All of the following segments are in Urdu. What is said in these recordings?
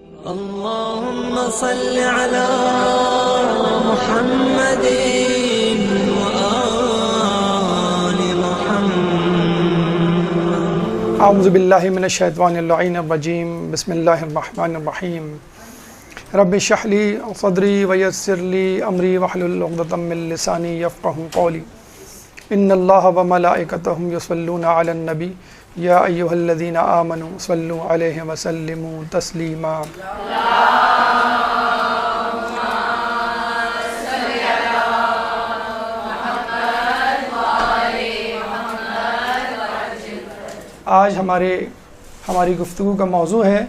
اللهم صل على محمد وآل محمد. اعوذ باللہ من الشیطان اللعین الرجیم. بسم اللہ الرحمن الرحیم. رب اشرح لی صدری ویسر لی امری واحلل عقدۃ من لسانی یفقہوا قولی. ان اللہ وملائکتہ یصلون علی النبی یا ایھا الذین آمنوا صلوا علیہ وسلموا تسلیما. آج ہماری گفتگو کا موضوع ہے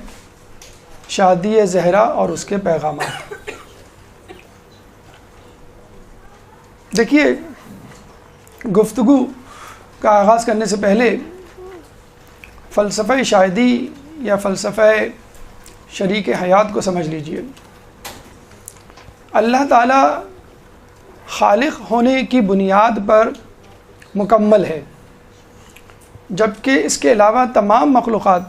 شادی زہرا اور اس کے پیغامات. دیکھیے، گفتگو کا آغاز کرنے سے پہلے فلسفہ شادی یا فلسفہ شریک حیات کو سمجھ لیجئے. اللہ تعالی خالق ہونے کی بنیاد پر مکمل ہے، جبکہ اس کے علاوہ تمام مخلوقات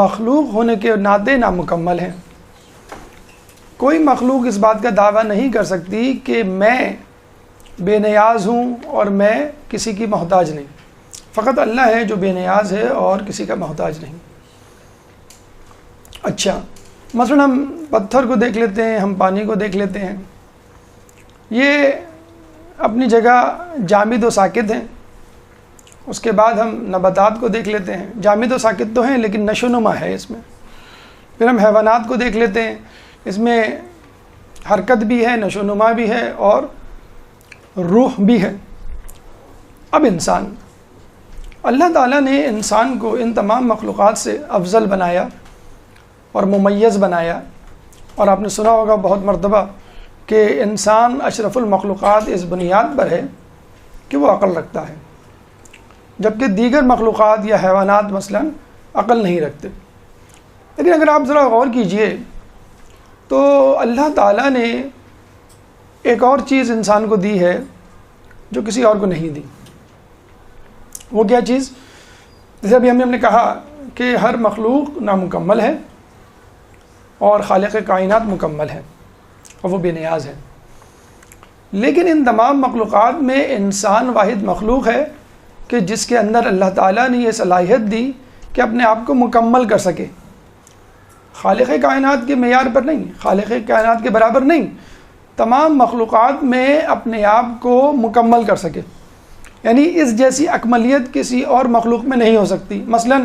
مخلوق ہونے کے ناطے نامکمل ہیں. کوئی مخلوق اس بات کا دعویٰ نہیں کر سکتی کہ میں بے نیاز ہوں اور میں کسی کی محتاج نہیں. فقط اللہ ہے جو بے نیاز ہے اور کسی کا محتاج نہیں. اچھا، مثلا ہم پتھر کو دیکھ لیتے ہیں، ہم پانی کو دیکھ لیتے ہیں. یہ اپنی جگہ جامد و ساکت ہیں. اس کے بعد ہم نباتات کو دیکھ لیتے ہیں، جامد و ساکت تو ہیں لیکن نشو و نما ہے اس میں. پھر ہم حیوانات کو دیکھ لیتے ہیں، اس میں حرکت بھی ہے، نشو و نما بھی ہے اور روح بھی ہے. اب انسان، اللہ تعالیٰ نے انسان کو ان تمام مخلوقات سے افضل بنایا اور ممیز بنایا. اور آپ نے سنا ہوگا بہت مرتبہ کہ انسان اشرف المخلوقات اس بنیاد پر ہے کہ وہ عقل رکھتا ہے، جبکہ دیگر مخلوقات یا حیوانات مثلا عقل نہیں رکھتے. لیکن اگر آپ ذرا غور کیجئے تو اللہ تعالیٰ نے ایک اور چیز انسان کو دی ہے جو کسی اور کو نہیں دی. وہ کیا چیز؟ جیسے ابھی ہم نے کہا کہ ہر مخلوق نامکمل ہے اور خالق کائنات مکمل ہے اور وہ بے نیاز ہے. لیکن ان تمام مخلوقات میں انسان واحد مخلوق ہے کہ جس کے اندر اللہ تعالیٰ نے یہ صلاحیت دی کہ اپنے آپ کو مکمل کر سکے. خالق کائنات کے معیار پر نہیں، خالق کائنات کے برابر نہیں، تمام مخلوقات میں اپنے آپ کو مکمل کر سکے. یعنی اس جیسی اکملیت کسی اور مخلوق میں نہیں ہو سکتی. مثلا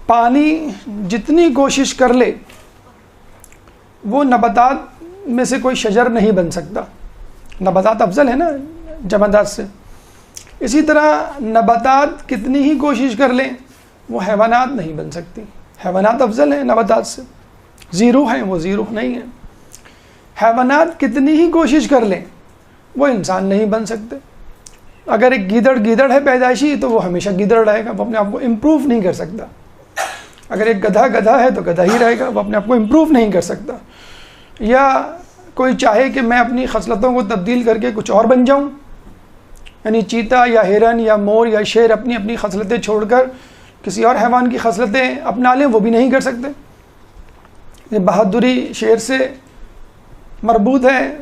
پانی جتنی کوشش کر لے وہ نباتات میں سے کوئی شجر نہیں بن سکتا. نباتات افضل ہے نا جمادات سے. اسی طرح نباتات کتنی ہی کوشش کر لیں وہ حیوانات نہیں بن سکتی. حیوانات افضل ہیں نباتات سے، زیرو ہیں، وہ زیرو نہیں ہیں. حیوانات کتنی ہی کوشش کر لیں وہ انسان نہیں بن سکتے. اگر ایک گیدڑ ہے پیدائشی تو وہ ہمیشہ گیدڑ رہے گا، وہ اپنے آپ کو امپروو نہیں کر سکتا. اگر ایک گدھا ہے تو گدھا ہی رہے گا، وہ اپنے آپ کو امپروو نہیں کر سکتا. یا کوئی چاہے کہ میں اپنی خصلتوں کو تبدیل کر کے کچھ اور بن جاؤں، یعنی چیتا یا ہرن یا مور یا شیر اپنی اپنی خصلتیں چھوڑ کر کسی اور حیوان کی خصلتیں اپنا لیں، وہ بھی نہیں کر سکتے. یہ بہادری شیر سے مربوط ہے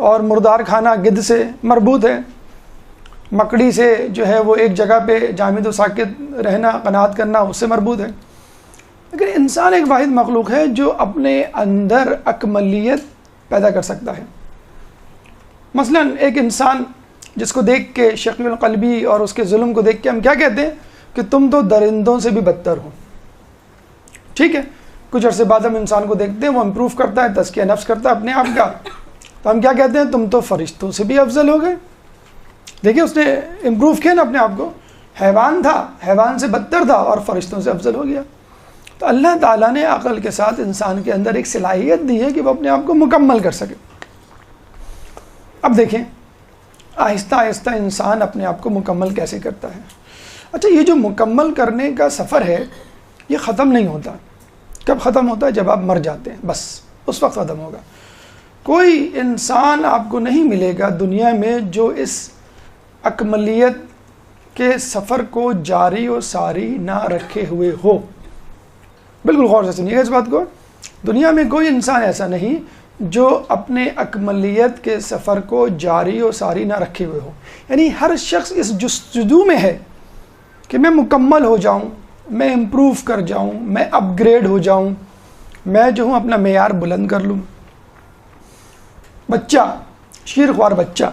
اور مردار کھانا گدھ سے مربوط ہے. مکڑی سے جو ہے وہ ایک جگہ پہ جامد و ساکت رہنا، قناعت کرنا، اس سے مربوط ہے. لیکن انسان ایک واحد مخلوق ہے جو اپنے اندر اکملیت پیدا کر سکتا ہے. مثلا ایک انسان جس کو دیکھ کے شقی القلبی اور اس کے ظلم کو دیکھ کے ہم کیا کہتے ہیں کہ تم تو درندوں سے بھی بدتر ہو. ٹھیک ہے، کچھ عرصے بعد ہم انسان کو دیکھتے ہیں وہ امپروو کرتا ہے، تزکیہ نفس کرتا ہے اپنے آپ کا، تو ہم کیا کہتے ہیں تم تو فرشتوں سے بھی افضل ہو گئے. دیکھیے اس نے امپروو کیا نا اپنے آپ کو. حیوان تھا، حیوان سے بدتر تھا اور فرشتوں سے افضل ہو گیا. تو اللہ تعالیٰ نے عقل کے ساتھ انسان کے اندر ایک صلاحیت دی ہے کہ وہ اپنے آپ کو مکمل کر سکے. اب دیکھیں آہستہ آہستہ انسان اپنے آپ کو مکمل کیسے کرتا ہے. اچھا، یہ جو مکمل کرنے کا سفر ہے یہ ختم نہیں ہوتا. کب ختم ہوتا ہے؟ جب آپ مر جاتے ہیں، بس اس وقت ختم ہوگا. کوئی انسان آپ کو نہیں ملے گا دنیا میں جو اس اکملیت کے سفر کو جاری و ساری نہ رکھے ہوئے ہو. بالکل غور سے سنیے گا اس بات کو. دنیا میں کوئی انسان ایسا نہیں جو اپنے اکملیت کے سفر کو جاری و ساری نہ رکھے ہوئے ہو. یعنی ہر شخص اس جستجو میں ہے کہ میں مکمل ہو جاؤں، میں امپروو کر جاؤں، میں اپ گریڈ ہو جاؤں، میں جو ہوں اپنا معیار بلند کر لوں. بچہ، شیر خوار بچہ،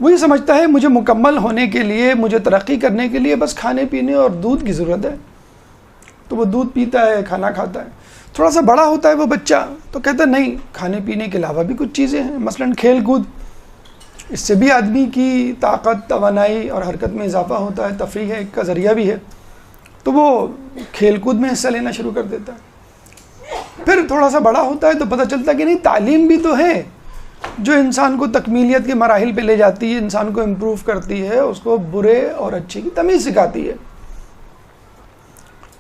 وہ یہ سمجھتا ہے مجھے مکمل ہونے کے لیے، مجھے ترقی کرنے کے لیے بس کھانے پینے اور دودھ کی ضرورت ہے، تو وہ دودھ پیتا ہے، کھانا کھاتا ہے. تھوڑا سا بڑا ہوتا ہے وہ بچہ تو کہتا ہے نہیں، کھانے پینے کے علاوہ بھی کچھ چیزیں ہیں، مثلا کھیل کود، اس سے بھی آدمی کی طاقت، توانائی اور حرکت میں اضافہ ہوتا ہے، تفریح ایک کا ذریعہ بھی ہے، تو وہ کھیل کود میں حصہ لینا شروع کر دیتا ہے. پھر تھوڑا سا بڑا ہوتا ہے تو پتہ چلتا ہے کہ نہیں، تعلیم بھی تو ہے جو انسان کو تکمیلیت کے مراحل پہ لے جاتی ہے، انسان کو امپروو کرتی ہے، اس کو برے اور اچھے کی تمیز سکھاتی ہے.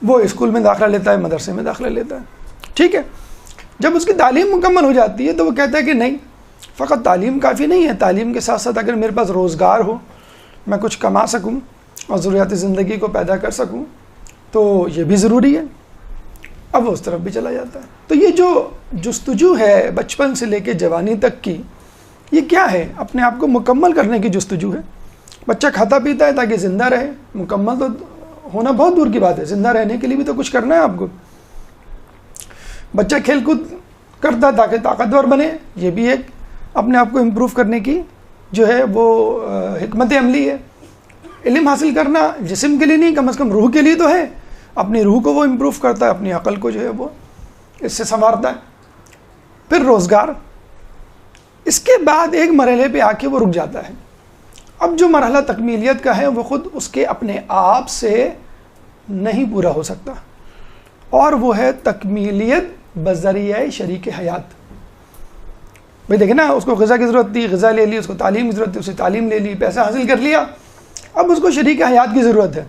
وہ اسکول میں داخلہ لیتا ہے، مدرسے میں داخلہ لیتا ہے، ٹھیک ہے. جب اس کی تعلیم مکمل ہو جاتی ہے تو وہ کہتا ہے کہ نہیں، فقط تعلیم کافی نہیں ہے، تعلیم کے ساتھ ساتھ اگر میرے پاس روزگار ہو، میں کچھ کما سکوں اور ضروریات زندگی کو پیدا کر سکوں تو یہ بھی ضروری ہے. اب وہ اس طرف بھی چلا جاتا ہے. تو یہ جو جستجو ہے بچپن سے لے کے جوانی تک کی، یہ کیا ہے؟ اپنے آپ کو مکمل کرنے کی جستجو ہے. بچہ کھاتا پیتا ہے تاکہ زندہ رہے، مکمل تو ہونا بہت دور کی بات ہے، زندہ رہنے کے لیے بھی تو کچھ کرنا ہے آپ کو. بچہ کھیل کود کرتا تاکہ طاقتور بنے، یہ بھی ایک اپنے آپ کو امپروو کرنے کی جو ہے وہ حکمت عملی ہے. علم حاصل کرنا جسم کے لیے نہیں، کم از کم روح کے لیے تو ہے. اپنی روح کو وہ امپروو کرتا ہے، اپنی عقل کو جو ہے وہ اس سے سنوارتا ہے. پھر روزگار، اس کے بعد ایک مرحلے پہ آ کے وہ رک جاتا ہے. اب جو مرحلہ تکمیلیت کا ہے وہ خود اس کے اپنے آپ سے نہیں پورا ہو سکتا، اور وہ ہے تکمیلیت بذریعہ شریک حیات. بھئی دیکھیں نا، اس کو غذا کی ضرورت تھی، غذا لے لی، اس کو تعلیم کی ضرورت تھی، اسے تعلیم لے لی، پیسہ حاصل کر لیا، اب اس کو شریک حیات کی ضرورت ہے.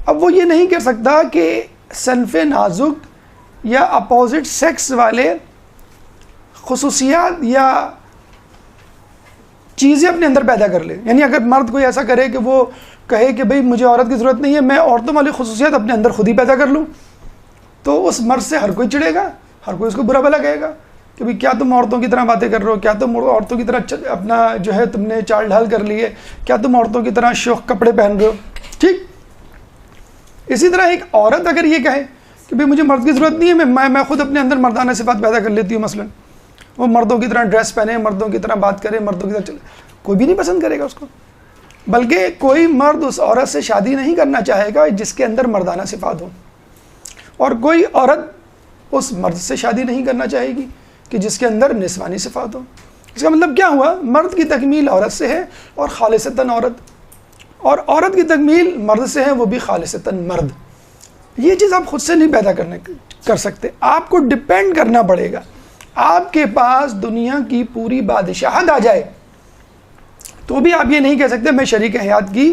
اب وہ یہ نہیں کر سکتا کہ صنف نازک یا اپوزٹ سیکس والے خصوصیات یا چیزیں اپنے اندر پیدا کر لے. یعنی اگر مرد کوئی ایسا کرے کہ وہ کہے کہ بھئی مجھے عورت کی ضرورت نہیں ہے، میں عورتوں والی خصوصیات اپنے اندر خود ہی پیدا کر لوں، تو اس مرد سے ہر کوئی چڑھے گا، ہر کوئی اس کو برا بھلا کہے گا کہ بھئی کیا تم عورتوں کی طرح باتیں کر رہے ہو، کیا تم عورتوں کی طرح اپنا جو ہے تم نے چال ڈھال کر لی ہے، کیا تم عورتوں کی طرح شوخ کپڑے پہن رہے ہو. ٹھیک اسی طرح ایک عورت اگر یہ کہے کہ بھئی مجھے مرد کی ضرورت نہیں ہے، میں خود اپنے اندر مردانہ صفات پیدا کر لیتی ہوں، مثلا وہ مردوں کی طرح ڈریس پہنے، مردوں کی طرح بات کرے، مردوں کی طرح چلے، کوئی بھی نہیں پسند کرے گا اس کو. بلکہ کوئی مرد اس عورت سے شادی نہیں کرنا چاہے گا جس کے اندر مردانہ صفات ہوں، اور کوئی عورت اس مرد سے شادی نہیں کرنا چاہے گی کہ جس کے اندر نسوانی صفات ہوں. اس کا مطلب کیا ہوا؟ مرد کی تکمیل عورت سے ہے اور خالصتاً عورت، اور عورت کی تکمیل مرد سے ہے، وہ بھی خالصتاً مرد. یہ چیز آپ خود سے نہیں پیدا کر سکتے، آپ کو ڈپینڈ کرنا پڑے گا. آپ کے پاس دنیا کی پوری بادشاہت آ جائے تو بھی آپ یہ نہیں کہہ سکتے میں شریک حیات کی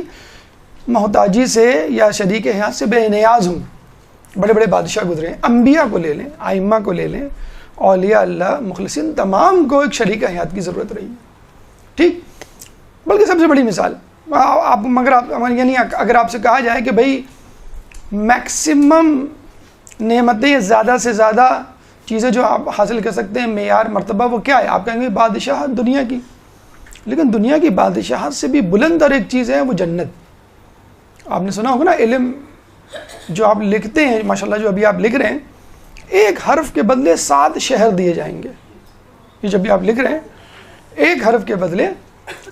محتاجی سے یا شریک حیات سے بے نیاز ہوں. بڑے بڑے بادشاہ گزرے ہیں، انبیاء کو لے لیں، ائمہ کو لے لیں، اولیاء اللہ، مخلصین، تمام کو ایک شریک حیات کی ضرورت رہی ہے. ٹھیک، بلکہ سب سے بڑی مثال یعنی اگر آپ سے کہا جائے کہ بھائی میکسیمم نعمتیں، زیادہ سے زیادہ چیزیں جو آپ حاصل کر سکتے ہیں، معیار مرتبہ، وہ کیا ہے؟ آپ کہیں گے بادشاہت دنیا کی. لیکن دنیا کی بادشاہت سے بھی بلند اور ایک چیز ہے، وہ جنت. آپ نے سنا ہوگا نا، علم جو آپ لکھتے ہیں، ماشاءاللہ جو ابھی آپ لکھ رہے ہیں، ایک حرف کے بدلے 7 شہر دیے جائیں گے. یہ جب بھی آپ لکھ رہے ہیں، ایک حرف کے بدلے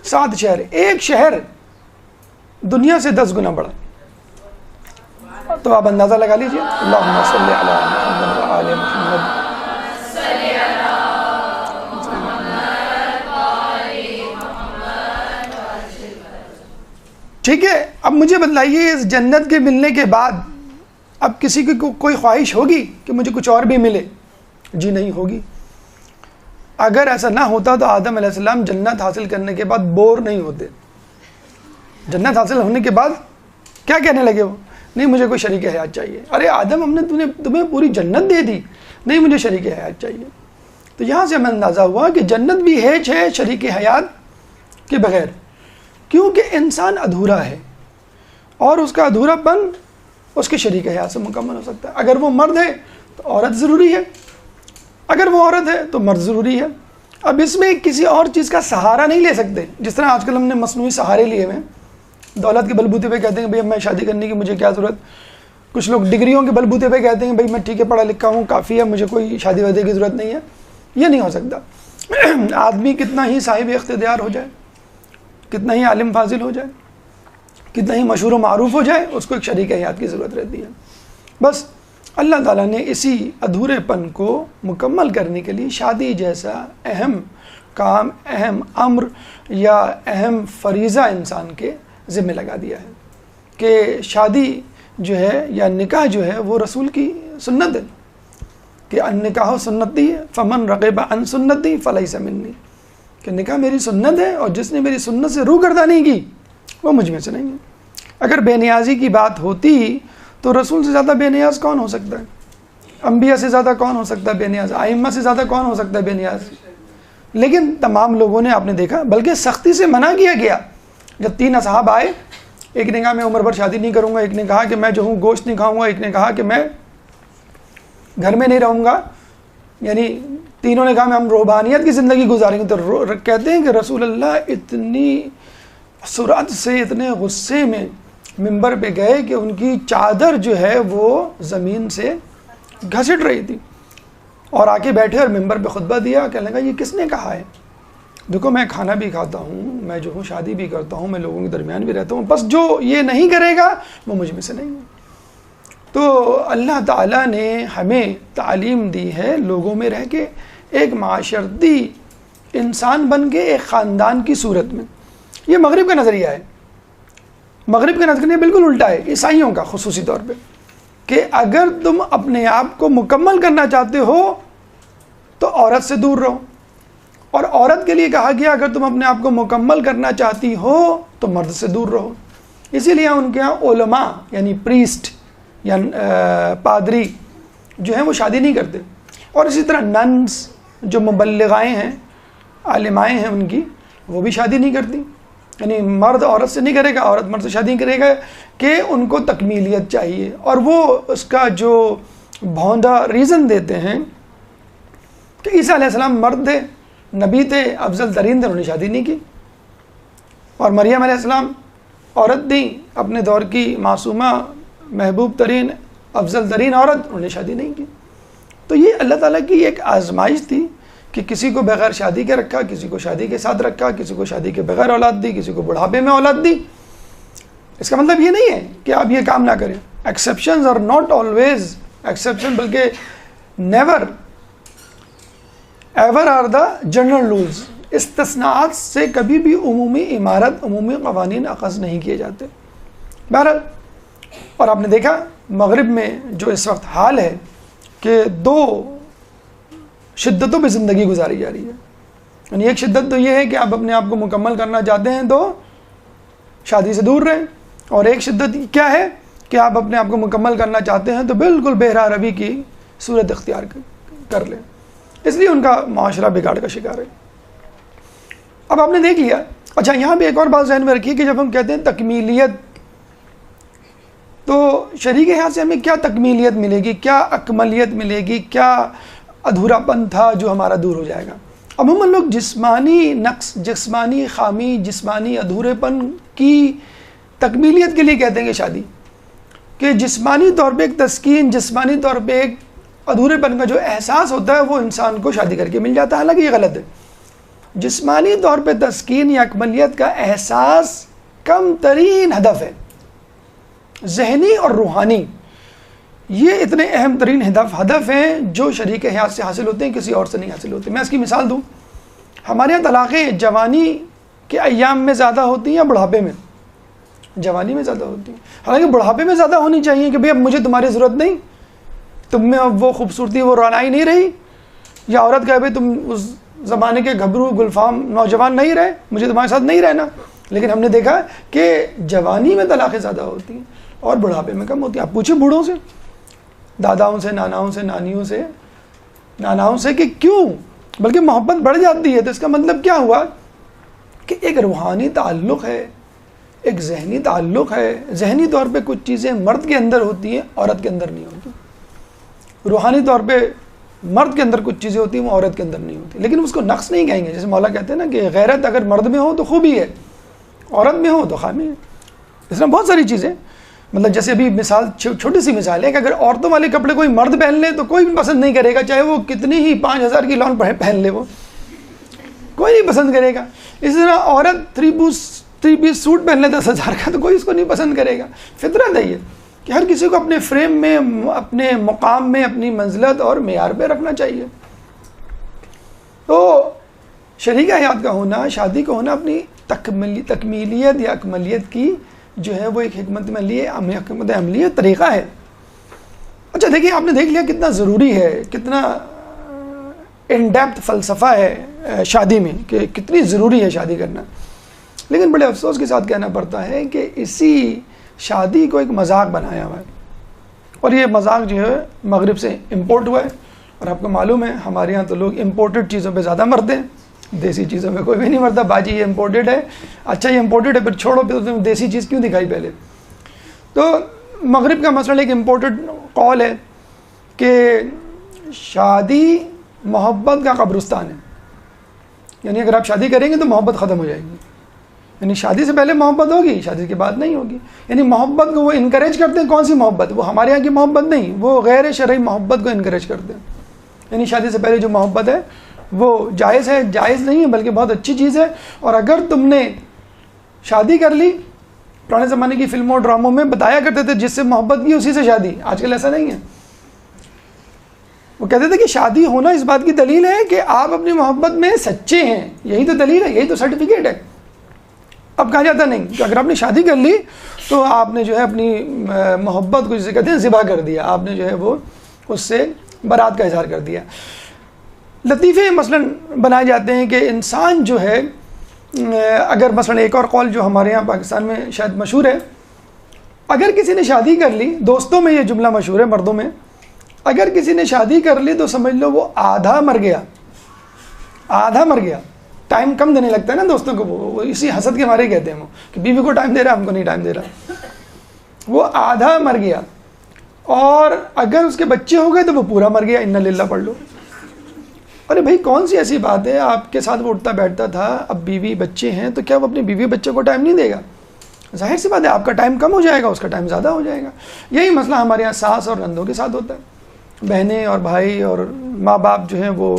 7 شہر، ایک شہر دنیا سے 10 گنا بڑا. تو آپ اندازہ لگا لیجئے. اللہم صلی علی محمد و آل محمد. ٹھیک ہے، اب مجھے بتلائیے اس جنت کے ملنے کے بعد اب کسی کی کوئی خواہش ہوگی کہ مجھے کچھ اور بھی ملے؟ جی نہیں ہوگی. اگر ایسا نہ ہوتا تو آدم علیہ السلام جنت حاصل کرنے کے بعد بور نہیں ہوتے. جنت حاصل ہونے کے بعد کیا کہنے لگے وہ؟ نہیں مجھے کوئی شریک حیات چاہیے. ارے آدم، ہم نے تمہیں پوری جنت دے دی، نہیں مجھے شریک حیات چاہیے. تو یہاں سے ہمیں اندازہ ہوا کہ جنت بھی ہے شریک حیات کے بغیر، کیونکہ انسان ادھورا ہے اور اس کا ادھورا پن اس کے شریک حیات سے مکمل ہو سکتا ہے. اگر وہ مرد ہے تو عورت ضروری ہے، اگر وہ عورت ہے تو مرد ضروری ہے. اب اس میں کسی اور چیز کا سہارا نہیں لے سکتے. جس طرح آج کل ہم نے مصنوعی سہارے لیے ہوئے ہیں، دولت کے بلبوتے پہ کہتے ہیں بھئی اب میں شادی کرنے کی مجھے کیا ضرورت. کچھ لوگ ڈگریوں کے بلبوتے پہ کہتے ہیں بھئی میں ٹھیک ہے پڑھا لکھا ہوں کافی ہے، مجھے کوئی شادی وادی کی ضرورت نہیں ہے. یہ نہیں ہو سکتا. آدمی کتنا ہی صاحب اقتدار ہو جائے، کتنا ہی عالم فاضل ہو جائے، کتنا ہی مشہور و معروف ہو جائے، اس کو ایک شریک حیات کی ضرورت رہتی ہے. بس اللہ تعالیٰ نے اسی ادھورے پن کو مکمل کرنے کے لیے شادی جیسا اہم کام، اہم امر یا اہم فریضہ انسان کے ذمہ لگا دیا ہے کہ شادی جو ہے یا نکاح جو ہے وہ رسول کی سنت ہے کہ النکاح سنتی فمن رغب عن سنتی فلیس منی، کہ نکاح میری سنت ہے اور جس نے میری سنت سے روگردانی کی وہ مجھ میں سے نہیں ہے. اگر بے نیازی کی بات ہوتی تو رسول سے زیادہ بے نیاز کون ہو سکتا ہے؟ انبیاء سے زیادہ کون ہو سکتا ہے بے نیاز؟ ائمہ سے زیادہ کون ہو سکتا ہے بے نیاز؟ لیکن تمام لوگوں نے آپ نے دیکھا، بلکہ سختی سے منع کیا گیا. جب 3 اصحاب آئے، ایک نے کہا میں عمر بھر شادی نہیں کروں گا، ایک نے کہا کہ میں جو ہوں گوشت نہیں کھاؤں گا، ایک نے کہا کہ میں گھر میں نہیں رہوں گا، یعنی تینوں نے کہا میں ہم روحانیت کی زندگی گزاریں گے. تو کہتے ہیں کہ رسول اللہ اتنی سرعت سے، اتنے غصے میں ممبر پہ گئے کہ ان کی چادر جو ہے وہ زمین سے گھسٹ رہی تھی، اور آ کے بیٹھے اور ممبر پہ خطبہ دیا. کہنے لگا یہ کس نے کہا ہے؟ دیکھو میں کھانا بھی کھاتا ہوں، میں جو ہوں شادی بھی کرتا ہوں، میں لوگوں کے درمیان بھی رہتا ہوں، بس جو یہ نہیں کرے گا وہ مجھ میں سے نہیں ہے. تو اللہ تعالیٰ نے ہمیں تعلیم دی ہے لوگوں میں رہ کے ایک معاشرتی انسان بن کے ایک خاندان کی صورت میں. یہ مغرب کا نظریہ ہے. مغرب کا نظریہ بالکل الٹا ہے عیسائیوں کا خصوصی طور پہ، کہ اگر تم اپنے آپ کو مکمل کرنا چاہتے ہو تو عورت سے دور رہو، اور عورت کے لیے کہا گیا اگر تم اپنے آپ کو مکمل کرنا چاہتی ہو تو مرد سے دور رہو. اسی لیے ان کے یہاں علماء یعنی پریسٹ یا پادری جو ہیں وہ شادی نہیں کرتے، اور اسی طرح ننس جو مبلغائیں ہیں، عالمائیں ہیں ان کی، وہ بھی شادی نہیں کرتی. یعنی مرد عورت سے نہیں کرے گا، عورت مرد سے شادی نہیں کرے گا، کہ ان کو تکمیلیت چاہیے. اور وہ اس کا جو بھونڈا ریزن دیتے ہیں کہ عیسیٰ علیہ السلام مرد تھے، نبی تھے، افضل ترین تھے، انہوں نے شادی نہیں کی. اور مریم علیہ السلام عورت تھیں، اپنے دور کی معصومہ، محبوب ترین، افضل ترین عورت، انہوں نے شادی نہیں کی. تو یہ اللہ تعالیٰ کی ایک آزمائش تھی کہ کسی کو بغیر شادی کے رکھا، کسی کو شادی کے ساتھ رکھا، کسی کو شادی کے بغیر اولاد دی، کسی کو بڑھاپے میں اولاد دی. اس کا مطلب یہ نہیں ہے کہ آپ یہ کام نہ کریں. Exceptions are not always exception, بلکہ never ever are the general rules. استثناءات سے کبھی بھی عمومی عمارت، عمومی قوانین اخذ نہیں کیے جاتے. بہرحال، اور آپ نے دیکھا مغرب میں جو اس وقت حال ہے کہ 2 شدتوں پہ زندگی گزاری جا رہی ہے. یعنی ایک شدت تو یہ ہے کہ آپ اپنے آپ کو مکمل کرنا چاہتے ہیں تو شادی سے دور رہیں، اور ایک شدت کیا ہے کہ آپ اپنے آپ کو مکمل کرنا چاہتے ہیں تو بالکل بہرا روی کی صورت اختیار کر لیں. اس لیے ان کا معاشرہ بگاڑ کا شکار ہے. اب آپ نے دیکھ لیا. اچھا، یہاں بھی ایک اور بات ذہن میں رکھیے کہ جب ہم کہتے ہیں تکمیلیت، تو شریک حیات سے ہمیں کیا تکمیلیت ملے گی، کیا اکملیت ملے گی، کیا ادھورا پن تھا جو ہمارا دور ہو جائے گا. عموماً لوگ جسمانی نقص، جسمانی خامی، جسمانی ادھورے پن کی تکمیلیت کے لیے کہتے ہیں کہ شادی، کہ جسمانی طور پہ ایک تسکین، جسمانی طور پہ ایک ادھورے پن کا جو احساس ہوتا ہے وہ انسان کو شادی کر کے مل جاتا ہے. حالانکہ یہ غلط ہے. جسمانی طور پہ تسکین یا اکملیت کا احساس کم ترین ہدف ہے. ذہنی اور روحانی یہ اتنے اہم ترین ہدف ہیں جو شریک حیات سے حاصل ہوتے ہیں، کسی اور سے نہیں حاصل ہوتے. میں اس کی مثال دوں، ہمارے یہاں طلاقیں جوانی کے ایام میں زیادہ ہوتی ہیں یا بڑھاپے میں؟ جوانی میں زیادہ ہوتی ہیں. حالانکہ بڑھاپے میں زیادہ ہونی چاہیے کہ بھئی اب مجھے تمہاری ضرورت نہیں، تم میں اب وہ خوبصورتی، وہ رونائی نہیں رہی. یا عورت کہے بھئی تم اس زمانے کے گھبرو گلفام نوجوان نہیں رہے، مجھے تمہارے ساتھ نہیں رہنا. لیکن ہم نے دیکھا کہ جوانی میں طلاقیں زیادہ ہوتی ہیں اور بڑھاپے میں کم ہوتی ہیں. آپ پوچھیں بوڑھوں سے، داداؤں سے، ناناؤں سے، ناناؤں سے کہ کیوں؟ بلکہ محبت بڑھ جاتی ہے. تو اس کا مطلب کیا ہوا کہ ایک روحانی تعلق ہے، ایک ذہنی تعلق ہے. ذہنی طور پہ کچھ چیزیں مرد کے اندر ہوتی ہیں، عورت کے اندر نہیں ہوتی. روحانی طور پہ مرد کے اندر کچھ چیزیں ہوتی ہیں وہ عورت کے اندر نہیں ہوتی، لیکن اس کو نقص نہیں کہیں گے. جیسے مولا کہتے ہیں نا کہ غیرت اگر مرد میں ہو تو خوبی ہے، عورت میں ہو تو خامی ہے. اس طرح بہت ساری چیزیں، مطلب جیسے ابھی مثال چھوٹی سی مثال ہے کہ اگر عورتوں والے کپڑے کوئی مرد پہن لے تو کوئی بھی پسند نہیں کرے گا، چاہے وہ کتنی ہی 5,000 کی لون پہن لے، وہ کوئی نہیں پسند کرے گا. اسی طرح عورت 3 پیس سوٹ پہن لے 10,000 کا تو کوئی اس کو نہیں پسند کرے گا. فطرت ہے یہ کہ ہر کسی کو اپنے فریم میں، اپنے مقام میں، اپنی منزلت اور معیار پہ رکھنا چاہیے. تو شریک حیات کا ہونا، شادی کا ہونا اپنی تکمیلیت یا اکملیت کی جو ہے وہ ایک حکمت عملی طریقہ ہے. اچھا دیکھیے، آپ نے دیکھ لیا کتنا ضروری ہے، کتنا ان ڈیپتھ فلسفہ ہے شادی میں، کہ کتنی ضروری ہے شادی کرنا. لیکن بڑے افسوس کے ساتھ کہنا پڑتا ہے کہ اسی شادی کو ایک مذاق بنایا ہوا ہے، اور یہ مذاق جو ہے مغرب سے امپورٹ ہوا ہے. اور آپ کو معلوم ہے ہمارے یہاں تو لوگ امپورٹڈ چیزوں پہ زیادہ مرتے ہیں، دیسی چیزوں پہ کوئی بھی نہیں مرتا. باجی یہ امپورٹڈ ہے، اچھا یہ امپورٹڈ ہے، پھر چھوڑو، پھر تم دیسی چیز کیوں دکھائی پہلے. تو مغرب کا مثلا ایک امپورٹڈ قول ہے کہ شادی محبت کا قبرستان ہے. یعنی اگر آپ شادی کریں گے تو محبت ختم ہو جائے گی. یعنی شادی سے پہلے محبت ہوگی، شادی کے بعد نہیں ہوگی. یعنی محبت کو وہ انکریج کرتے ہیں. کون سی محبت؟ وہ ہمارے یہاں کی محبت نہیں، وہ غیر شرعی محبت کو انکریج کرتے ہیں. یعنی شادی سے پہلے جو محبت ہے وہ جائز ہے، جائز نہیں ہے بلکہ بہت اچھی چیز ہے. اور اگر تم نے شادی کر لی، پرانے زمانے کی فلموں اور ڈراموں میں بتایا کرتے تھے جس سے محبت کی اسی سے شادی. آج کل ایسا نہیں ہے. وہ کہتے تھے کہ شادی ہونا اس بات کی دلیل ہے کہ آپ اپنی محبت میں سچے ہیں، یہی تو دلیل ہے، یہی تو سرٹیفکیٹ ہے. اب کہا جاتا نہیں کہ اگر آپ نے شادی کر لی تو آپ نے جو ہے اپنی محبت کو جسے کہتے ہیں ذبح کر دیا، آپ نے جو ہے وہ اس سے برات کا اظہار کر دیا. لطیفے مثلا بنائے جاتے ہیں کہ انسان جو ہے، اگر مثلا ایک اور قول جو ہمارے یہاں پاکستان میں شاید مشہور ہے، اگر کسی نے شادی کر لی، دوستوں میں یہ جملہ مشہور ہے مردوں میں، اگر کسی نے شادی کر لی تو سمجھ لو وہ آدھا مر گیا. آدھا مر گیا. ٹائم کم دینے لگتا ہے نا دوستوں کو، وہ اسی حسد کے مارے کہتے ہیں وہ کہ بیوی کو ٹائم دے رہا، ہم کو نہیں ٹائم دے رہا. وہ آدھا مر گیا. اور اگر اس کے بچے ہو گئے تو وہ پورا مر گیا. انا للہ پڑھ لو. ارے بھائی کون سی ایسی بات ہے، آپ کے ساتھ وہ اٹھتا بیٹھتا تھا، اب بیوی بچے ہیں تو کیا وہ اپنی بیوی بچے کو ٹائم نہیں دے گا؟ ظاہر سی بات ہے آپ کا ٹائم کم ہو جائے گا، اس کا ٹائم زیادہ ہو جائے گا. یہی مسئلہ ہمارے یہاں ساس اور نندوں کے ساتھ ہوتا ہے. بہنیں اور بھائی اور ماں باپ جو ہیں وہ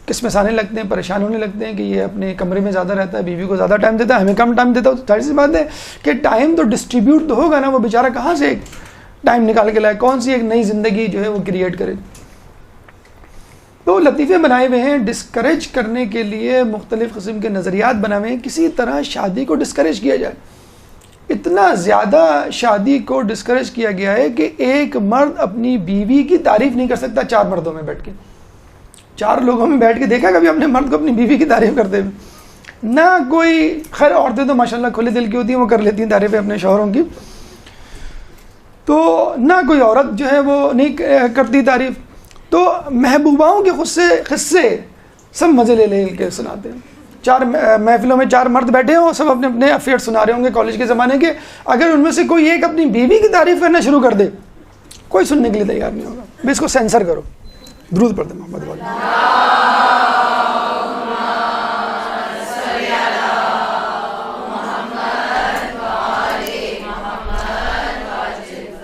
کس میں آنے لگتے ہیں، پریشان ہونے لگتے ہیں کہ یہ اپنے کمرے میں زیادہ رہتا ہے، بیوی کو زیادہ ٹائم دیتا ہے، ہمیں کم ٹائم دیتا ہے. ظاہر سی بات ہے کہ ٹائم تو ڈسٹریبیوٹ تو ہوگا نا، وہ بیچارہ کہاں سے ایک ٹائم نکال کے لائے، کون سی ایک نئی زندگی جو ہے وہ کریٹ کرے. تو لطیفے بنائے ہوئے ہیں ڈسکریج کرنے کے لیے، مختلف قسم کے نظریات بنائے ہوئے ہیں کسی طرح شادی کو ڈسکریج کیا جائے. اتنا زیادہ شادی کو ڈسکریج کیا گیا ہے کہ ایک مرد اپنی بیوی کی تعریف نہیں کر سکتا 4 مردوں میں بیٹھ کے. 4 لوگوں میں بیٹھ کے دیکھا کبھی اپنے مرد کو اپنی بیوی کی تعریف کرتے ہوئے؟ نہ کوئی. خیر عورتیں تو ماشاءاللہ کھلے دل کی ہوتی ہیں، وہ کر لیتی ہیں تعریفیں اپنے شوہروں کی. تو نہ کوئی عورت جو ہے وہ نہیں کرتی تعریف. تو محبوباؤں کے قصے سب مزے لے لے کے سناتے ہیں. 4 محفلوں میں 4 مرد بیٹھے ہوں، سب اپنے اپنے افیئر سنا رہے ہوں گے کالج کے زمانے کے. اگر ان میں سے کوئی ایک اپنی بیوی کی تعریف کرنا شروع کر دے، کوئی سننے کے لیے تیار نہیں ہوگا. بس اس کو سینسر کرو. درود پڑھتے محمد والے.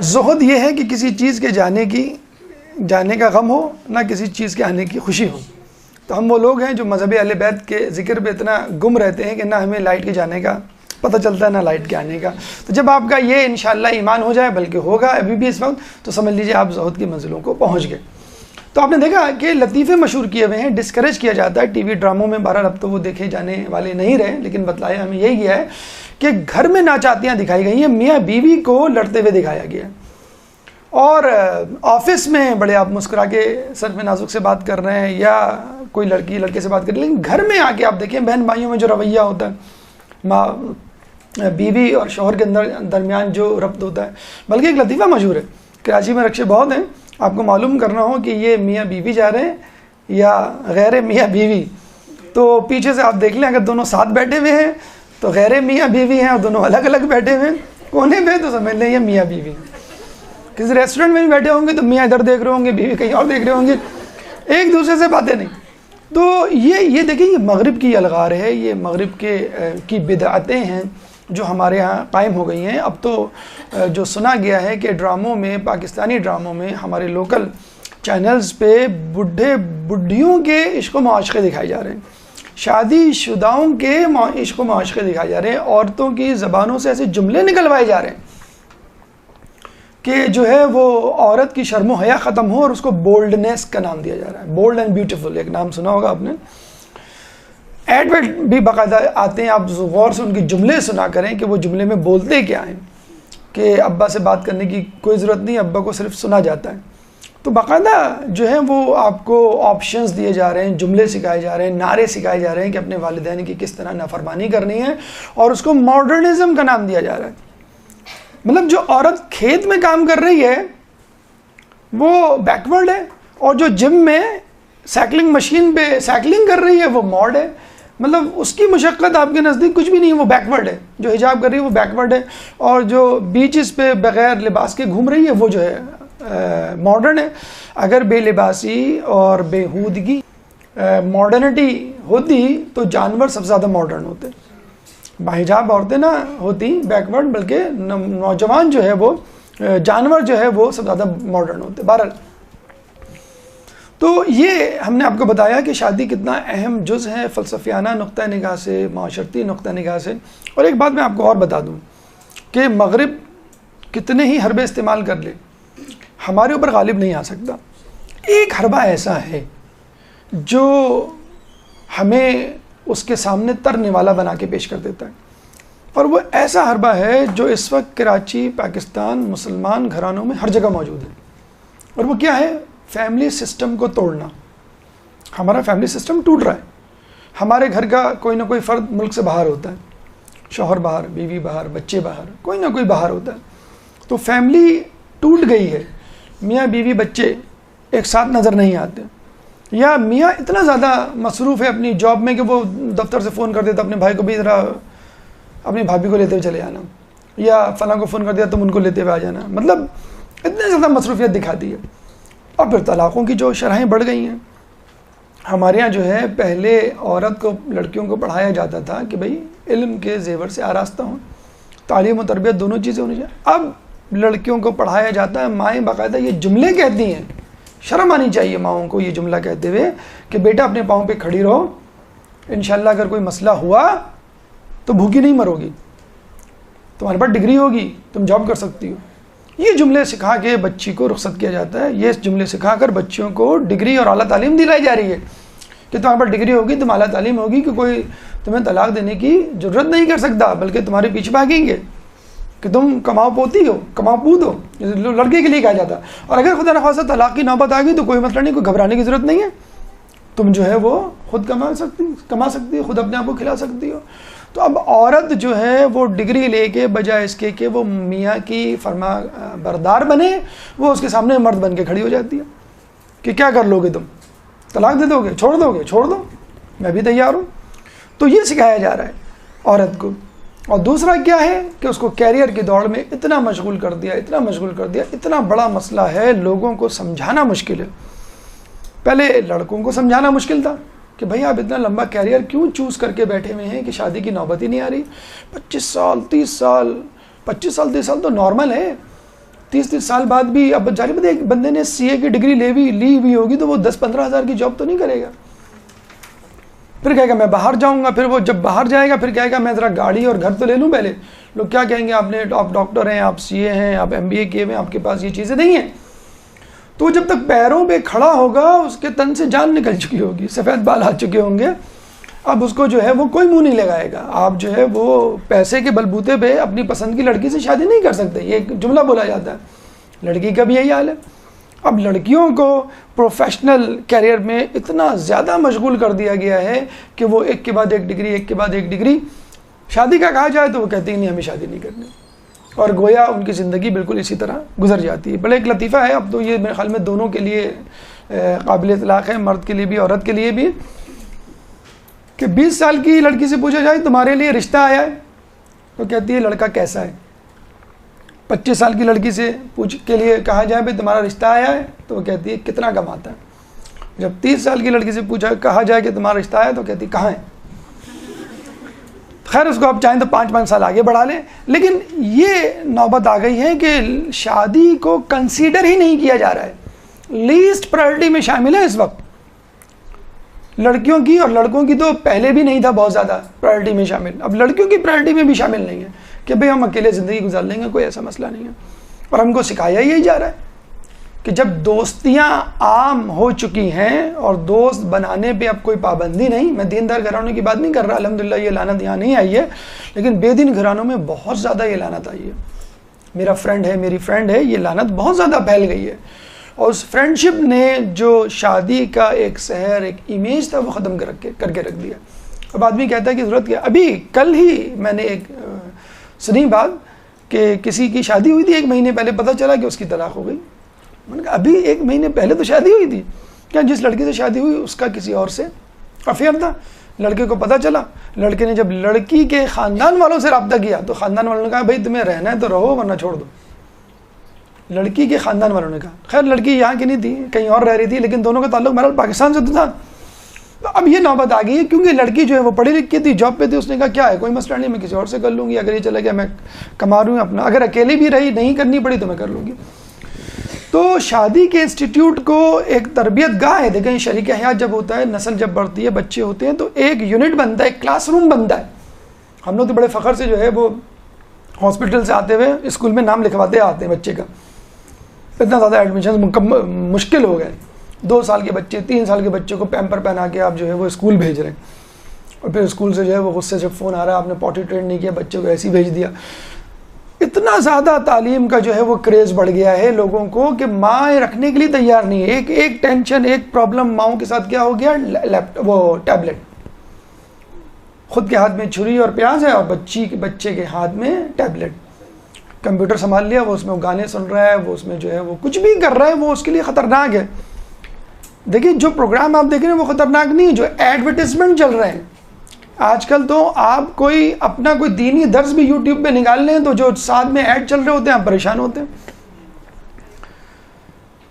زہد یہ ہے کہ کسی چیز کے جانے کا غم ہو، نہ کسی چیز کے آنے کی خوشی ہو. تو ہم وہ لوگ ہیں جو مذہب اہل بیت کے ذکر پہ اتنا گم رہتے ہیں کہ نہ ہمیں لائٹ کے جانے کا پتہ چلتا ہے نہ لائٹ کے آنے کا. تو جب آپ کا یہ انشاءاللہ ایمان ہو جائے، بلکہ ہوگا ابھی بھی اس وقت، تو سمجھ لیجئے آپ زہد کی منزلوں کو پہنچ گئے. تو آپ نے دیکھا کہ لطیفے مشہور کیے ہوئے ہیں، ڈسکریج کیا جاتا ہے ٹی وی ڈراموں میں. بہرحال اب تو وہ دیکھے جانے والے نہیں رہے، لیکن بتلایا ہمیں یہی گیا ہے کہ گھر میں ناچاتیاں دکھائی گئی ہیں، میاں بیوی کو لڑتے ہوئے دکھایا گیا ہے. اور آفس میں بڑے آپ مسکرا کے سر میں نازک سے بات کر رہے ہیں، یا کوئی لڑکی لڑکے سے بات کر رہی ہے. لیکن گھر میں آ کے آپ دیکھیں بہن بھائیوں میں جو رویہ ہوتا ہے، ماں بیوی اور شوہر کے درمیان جو ربط ہوتا ہے. بلکہ ایک لطیفہ مشہور ہے، کراچی میں رکشے بہت ہیں، آپ کو معلوم کرنا ہو کہ یہ میاں بیوی جا رہے ہیں یا غیر میاں بیوی، تو پیچھے سے آپ دیکھ لیں اگر دونوں ساتھ بیٹھے ہوئے ہیں تو غیر میاں بیوی ہیں، اور دونوں الگ الگ بیٹھے ہوئے ہیں کونے پہ تو سمجھ لیں یہ میاں بیوی ہیں. کسی ریسٹورنٹ میں بھی بیٹھے ہوں گے تو میاں ادھر دیکھ رہے ہوں گے، بیوی کہیں اور دیکھ رہے ہوں گے، ایک دوسرے سے باتیں نہیں. تو یہ دیکھیں یہ مغرب کی الغار ہے، یہ مغرب کی بدعتیں ہیں جو ہمارے ہاں قائم ہو گئی ہیں. اب تو جو سنا گیا ہے کہ ڈراموں میں، پاکستانی ڈراموں میں، ہمارے لوکل چینلز پہ بڈھیوں کے عشق و معاشقے دکھائے جا رہے ہیں، شادی شداؤں کے عشق و معاشقے دکھائے جا رہے ہیں، عورتوں کی زبانوں سے ایسے جملے نکلوائے جا رہے ہیں کہ جو ہے وہ عورت کی شرم و حیا ختم ہو، اور اس کو بولڈنیس کا نام دیا جا رہا ہے. بولڈ اینڈ بیوٹیفل ایک نام سنا ہوگا آپ نے. ایڈ بھی باقاعدہ آتے ہیں، آپ غور سے ان کے جملے سنا کریں کہ وہ جملے میں بولتے کیا ہیں، کہ ابا سے بات کرنے کی کوئی ضرورت نہیں، ابا کو صرف سنا جاتا ہے. تو باقاعدہ جو ہے وہ آپ کو آپشنز دیے جا رہے ہیں، جملے سکھائے جا رہے ہیں، نعرے سکھائے جا رہے ہیں کہ اپنے والدین کی کس طرح نافرمانی کرنی ہے، اور اس کو ماڈرنزم کا نام دیا جا رہا ہے. مطلب جو عورت کھیت میں کام کر رہی ہے وہ بیکورڈ ہے، اور جو جم میں سائیکلنگ مشین پہ سائیکلنگ کر رہی ہے وہ ماڈ ہے. مطلب اس کی مشقت آپ کے نزدیک کچھ بھی نہیں ہے، وہ بیکورڈ ہے. جو حجاب کر رہی ہے وہ بیکورڈ ہے، اور جو بیچز پہ بغیر لباس کے گھوم رہی ہے وہ جو ہے ماڈرن ہے. اگر بے لباسی اور بےہودگی ماڈرنٹی ہوتی تو جانور سب سے زیادہ ماڈرن ہوتے. باحجاب عورتیں نہ ہوتی بیکورڈ، بلکہ نوجوان جو ہے وہ جانور جو ہے وہ سب زیادہ ماڈرن ہوتے. بہرحال تو یہ ہم نے آپ کو بتایا کہ شادی کتنا اہم جز ہے فلسفیانہ نقطہ نگاہ سے، معاشرتی نقطہ نگاہ سے. اور ایک بات میں آپ کو اور بتا دوں کہ مغرب کتنے ہی حربے استعمال کر لے، ہمارے اوپر غالب نہیں آ سکتا. ایک حربہ ایسا ہے جو ہمیں اس کے سامنے ترنے والا بنا کے پیش کر دیتا ہے، اور وہ ایسا حربہ ہے جو اس وقت کراچی، پاکستان، مسلمان گھرانوں میں ہر جگہ موجود ہے. اور وہ کیا ہے؟ فیملی سسٹم کو توڑنا. ہمارا فیملی سسٹم ٹوٹ رہا ہے. ہمارے گھر کا کوئی نہ کوئی فرد ملک سے باہر ہوتا ہے، شوہر باہر، بیوی باہر، بچے باہر، کوئی نہ کوئی باہر ہوتا ہے. تو فیملی ٹوٹ گئی ہے. میاں بیوی بچے ایک ساتھ نظر نہیں آتے، یا میاں اتنا زیادہ مصروف ہے اپنی جاب میں کہ وہ دفتر سے فون کر دیتا اپنے بھائی کو بھی ذرا اپنی بھابھی کو لیتے ہوئے چلے جانا، یا فلاں کو فون کر دیا تم ان کو لیتے ہوئے آ جانا. مطلب اتنے زیادہ مصروفیت دکھاتی ہے. اور پھر طلاقوں کی جو شرحیں بڑھ گئی ہیں. ہمارے ہاں جو ہے پہلے عورت کو، لڑکیوں کو پڑھایا جاتا تھا کہ بھئی علم کے زیور سے آراستہ ہوں، تعلیم و تربیت دونوں چیزیں ہونی چاہیے. اب لڑکیوں کو پڑھایا جاتا ہے، مائیں باقاعدہ یہ جملے کہتی ہیں، شرم آنی چاہیے ماؤں کو یہ جملہ کہتے ہوئے کہ بیٹا اپنے پاؤں پہ کھڑی رہو، انشاءاللہ اگر کوئی مسئلہ ہوا تو بھوکی نہیں مرو گی، تمہارے پاس ڈگری ہوگی، تم جاب کر سکتی ہو. یہ جملے سکھا کے بچی کو رخصت کیا جاتا ہے. یہ جملے سکھا کر بچیوں کو ڈگری اور اعلیٰ تعلیم دلائی جا رہی ہے کہ تمہارے پاس ڈگری ہوگی، تم اعلیٰ تعلیم ہوگی کہ کوئی تمہیں طلاق دینے کی ضرورت نہیں کر سکتا، بلکہ تمہارے پیچھے بھاگیں گے کہ تم کماؤ پوتی ہو، کماؤ پود ہو. لڑکے کے لیے کہا جاتا ہے. اور اگر خدا نخواستہ طلاق کی نوبت آ گئی تو کوئی مسئلہ نہیں، کوئی گھبرانے کی ضرورت نہیں ہے. تم جو ہے وہ خود کما سکتی ہو، خود اپنے آپ کو کھلا سکتی ہو. تو اب عورت جو ہے وہ ڈگری لے کے بجائے اس کے کہ وہ میاں کی فرما بردار بنے، وہ اس کے سامنے مرد بن کے کھڑی ہو جاتی ہے کہ کیا کر لو گے تم؟ طلاق دے دو گے؟ چھوڑ دو گے؟ چھوڑ دو، میں بھی تیار ہوں. تو یہ سکھایا جا رہا ہے عورت کو. اور دوسرا کیا ہے کہ اس کو کیریئر کی دوڑ میں اتنا مشغول کر دیا، اتنا بڑا مسئلہ ہے، لوگوں کو سمجھانا مشکل ہے. پہلے لڑکوں کو سمجھانا مشکل تھا کہ بھئی آپ اتنا لمبا کیریئر کیوں چوز کر کے بیٹھے ہوئے ہیں کہ شادی کی نوبت ہی نہیں آ رہی. 25 سال 30 سال تو نارمل ہے. 30 سال بعد بھی اب جاری بات ایک بندے نے سی اے کی ڈگری لی ہوئی ہوگی تو وہ 10-15 ہزار کی جاب تو نہیں کرے گا. پھر کہے گا میں باہر جاؤں گا. پھر وہ جب باہر جائے گا پھر کہے گا میں ذرا گاڑی اور گھر تو لے لوں پہلے. لوگ کیا کہیں گے؟ آپ ڈاکٹر ہیں، آپ سی اے ہیں، آپ MBA کیے ہوئے، آپ کے پاس یہ چیزیں نہیں ہیں. تو جب تک پیروں پہ کھڑا ہوگا اس کے تن سے جان نکل چکی ہوگی، سفید بال آ چکے ہوں گے. اب اس کو جو ہے وہ کوئی منہ نہیں لگائے گا. آپ جو ہے وہ پیسے کے بلبوتے پہ اپنی پسند کی لڑکی سے شادی نہیں کر سکتے. یہ ایک جملہ بولا جاتا ہے. لڑکی کا بھی یہی حال ہے. اب لڑکیوں کو پروفیشنل کیریئر میں اتنا زیادہ مشغول کر دیا گیا ہے کہ وہ ایک کے بعد ایک ڈگری. شادی کا کہا جائے تو وہ کہتے ہیں نہیں ہمیں شادی نہیں کرنی، اور گویا ان کی زندگی بالکل اسی طرح گزر جاتی ہے. بڑا ایک لطیفہ ہے. اب تو یہ میرے خیال میں دونوں کے لیے قابل اطلاق ہے، مرد کے لیے بھی عورت کے لیے بھی، کہ 20 سال کی لڑکی سے پوچھا جائے تمہارے لیے رشتہ آیا ہے تو کہتی ہے لڑکا کیسا ہے. 25 سال کی لڑکی سے پوچھ کے لیے کہا جائے بھائی تمہارا رشتہ آیا ہے تو وہ کہتی ہے کتنا کماتا ہے. جب 30 سال کی لڑکی سے کہا جائے کہ تمہارا رشتہ آیا تو کہتی ہے کہاں ہے. خیر اس کو آپ چاہیں تو 5 سال آگے بڑھا لیں. لیکن یہ نوبت آ گئی ہے کہ شادی کو کنسیڈر ہی نہیں کیا جا رہا ہے. لیسٹ پرائرٹی میں شامل ہے اس وقت لڑکیوں کی, اور لڑکوں کی تو پہلے بھی نہیں تھا بہت زیادہ پرائرٹی میں شامل, اب لڑکیوں کی پرائرٹی میں بھی شامل نہیں ہے کہ بھئی ہم اکیلے زندگی گزار لیں گے, کوئی ایسا مسئلہ نہیں ہے. اور ہم کو سکھایا یہی جا رہا ہے کہ جب دوستیاں عام ہو چکی ہیں اور دوست بنانے پہ اب کوئی پابندی نہیں, میں دیندار گھرانوں کی بات نہیں کر رہا, الحمدللہ یہ لعنت یہاں نہیں آئی ہے, لیکن بے دین گھرانوں میں بہت زیادہ یہ لعنت آئی ہے. میرا فرینڈ ہے, میری فرینڈ ہے, یہ لعنت بہت زیادہ پھیل گئی ہے. اور اس فرینڈشپ نے جو شادی کا ایک سحر, ایک امیج تھا, وہ ختم کر کے رکھ دیا. اب آدمی کہتا ہے کہ ضرورت کیا. ابھی کل ہی میں نے ایک سنی بات کہ کسی کی شادی ہوئی تھی, 1 مہینے پہلے پتہ چلا کہ اس کی طلاق ہو گئی. میں نے کہا ابھی 1 مہینے پہلے تو شادی ہوئی تھی, کیا جس لڑکی سے شادی ہوئی اس کا کسی اور سے افیئر تھا. لڑکے کو پتہ چلا, لڑکے نے جب لڑکی کے خاندان والوں سے رابطہ کیا تو خاندان والوں نے کہا بھائی تمہیں رہنا ہے تو رہو ورنہ چھوڑ دو. لڑکی کے خاندان والوں نے کہا, خیر لڑکی یہاں کی نہیں تھی, کہیں اور رہ رہی تھی, لیکن دونوں کا تعلق بہرحال پاکستان سے تو تھا. تو اب یہ نوبت آ گئی ہے کیونکہ لڑکی جو ہے وہ پڑھی لکھی تھی, جاب پہ تھی, اس نے کہا کیا ہے کوئی مسئلہ نہیں, میں کسی اور سے کر لوں گی, اگر یہ چلا گیا میں کما رہی ہوں اپنا, اگر اکیلی بھی رہی نہیں کرنی پڑی تو میں کر لوں گی. تو شادی کے انسٹیٹیوٹ کو ایک تربیت گاہ ہے. دیکھیں شریک حیات جب ہوتا ہے, نسل جب بڑھتی ہے, بچے ہوتے ہیں, تو ایک یونٹ بنتا ہے, ایک کلاس روم بنتا ہے. ہم لوگ تو بڑے فخر سے جو ہے وہ ہاسپٹل سے آتے ہوئے اسکول میں نام لکھواتے آتے ہیں بچے کا. اتنا زیادہ ایڈمیشن مشکل ہو گئے. 2 سال کے بچے, 3 سال کے بچوں کو پیمپر پہنا کے آپ جو ہے وہ اسکول بھیج رہے ہیں, اور پھر اسکول سے جو ہے وہ غصے سے فون آ رہا ہے آپ نے پوٹی ٹرین نہیں کیا, بچے کو ایسے ہی بھیج دیا. اتنا زیادہ تعلیم کا جو ہے وہ کریز بڑھ گیا ہے لوگوں کو کہ ماں رکھنے کے لیے تیار نہیں ہے. ایک ٹینشن, ایک پرابلم ماؤں کے ساتھ کیا ہو گیا, وہ ٹیبلٹ. خود کے ہاتھ میں چھری اور پیاز ہے اور بچے کے ہاتھ میں ٹیبلٹ. کمپیوٹر سنبھال لیا, وہ اس میں گانے سن رہا ہے, وہ اس میں جو ہے وہ کچھ بھی کر رہا ہے, وہ اس کے لیے خطرناک ہے. دیکھیں جو پروگرام آپ دیکھ رہے ہیں وہ خطرناک نہیں ہے, جو ایڈورٹیزمنٹ چل رہے ہیں آج کل. تو آپ کوئی اپنا کوئی دینی درس بھی یوٹیوب پہ نکال لیں تو جو ساتھ میں ایڈ چل رہے ہوتے ہیں آپ پریشان ہوتے ہیں.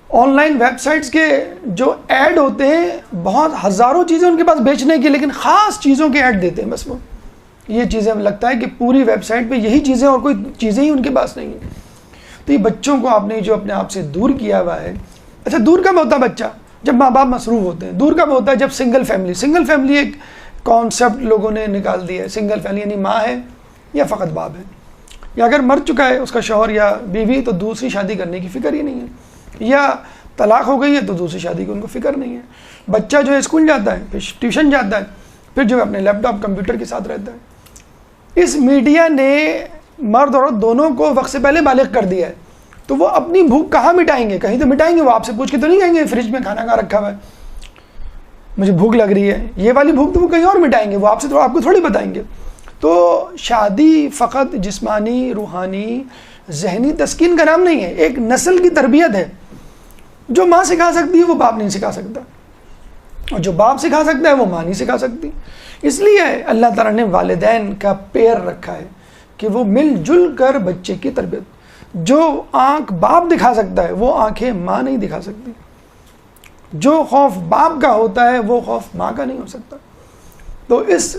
آن لائن ویب سائٹس کے جو ایڈ ہوتے ہیں, بہت ہزاروں چیزیں ان کے پاس بیچنے کی, لیکن خاص چیزوں کے ایڈ دیتے ہیں بس. وہ یہ چیزیں ہمیں لگتا ہے کہ پوری ویب سائٹ پہ یہی چیزیں اور کوئی چیزیں ہی ان کے پاس نہیں ہیں. تو یہ بچوں کو آپ نے جو اپنے آپ سے دور کیا ہوا ہے. اچھا دور کب ہوتا ہے بچہ؟ جب ماں باپ مصروف ہوتے ہیں. دور کب ہوتا ہے؟ جب سنگل فیملی ایک کانسیپٹ لوگوں نے نکال دیا ہے. سنگل فیملی یعنی ماں ہے یا فقط باپ ہے, یا اگر مر چکا ہے اس کا شوہر یا بیوی تو دوسری شادی کرنے کی فکر ہی نہیں ہے, یا طلاق ہو گئی ہے تو دوسری شادی کی ان کو فکر نہیں ہے. بچہ جو ہے اسکول جاتا ہے, پھر ٹیوشن جاتا ہے, پھر جو ہے اپنے لیپ ٹاپ کمپیوٹر کے ساتھ رہتا ہے. اس میڈیا نے مرد اور عورت دونوں کو وقت سے پہلے بالغ کر دیا ہے. تو وہ اپنی بھوک کہاں مٹائیں گے؟ کہیں تو مٹائیں گے, وہ آپ سے پوچھ کے تو نہیں کہیں گے فریج میں کھانا کہاں رکھا ہوا ہے, مجھے بھوک لگ رہی ہے. یہ والی بھوک تو وہ کہیں اور مٹائیں گے, وہ آپ کو تھوڑی بتائیں گے. تو شادی فقط جسمانی, روحانی, ذہنی تسکین کا نام نہیں ہے, ایک نسل کی تربیت ہے. جو ماں سکھا سکتی ہے وہ باپ نہیں سکھا سکتا, اور جو باپ سکھا سکتا ہے وہ ماں نہیں سکھا سکتی. اس لیے اللہ تعالیٰ نے والدین کا پیر رکھا ہے کہ وہ مل جل کر بچے کی تربیت. جو آنکھ باپ دکھا سکتا ہے وہ آنکھیں ماں نہیں دکھا سکتی. جو خوف باپ کا ہوتا ہے وہ خوف ماں کا نہیں ہو سکتا. تو اس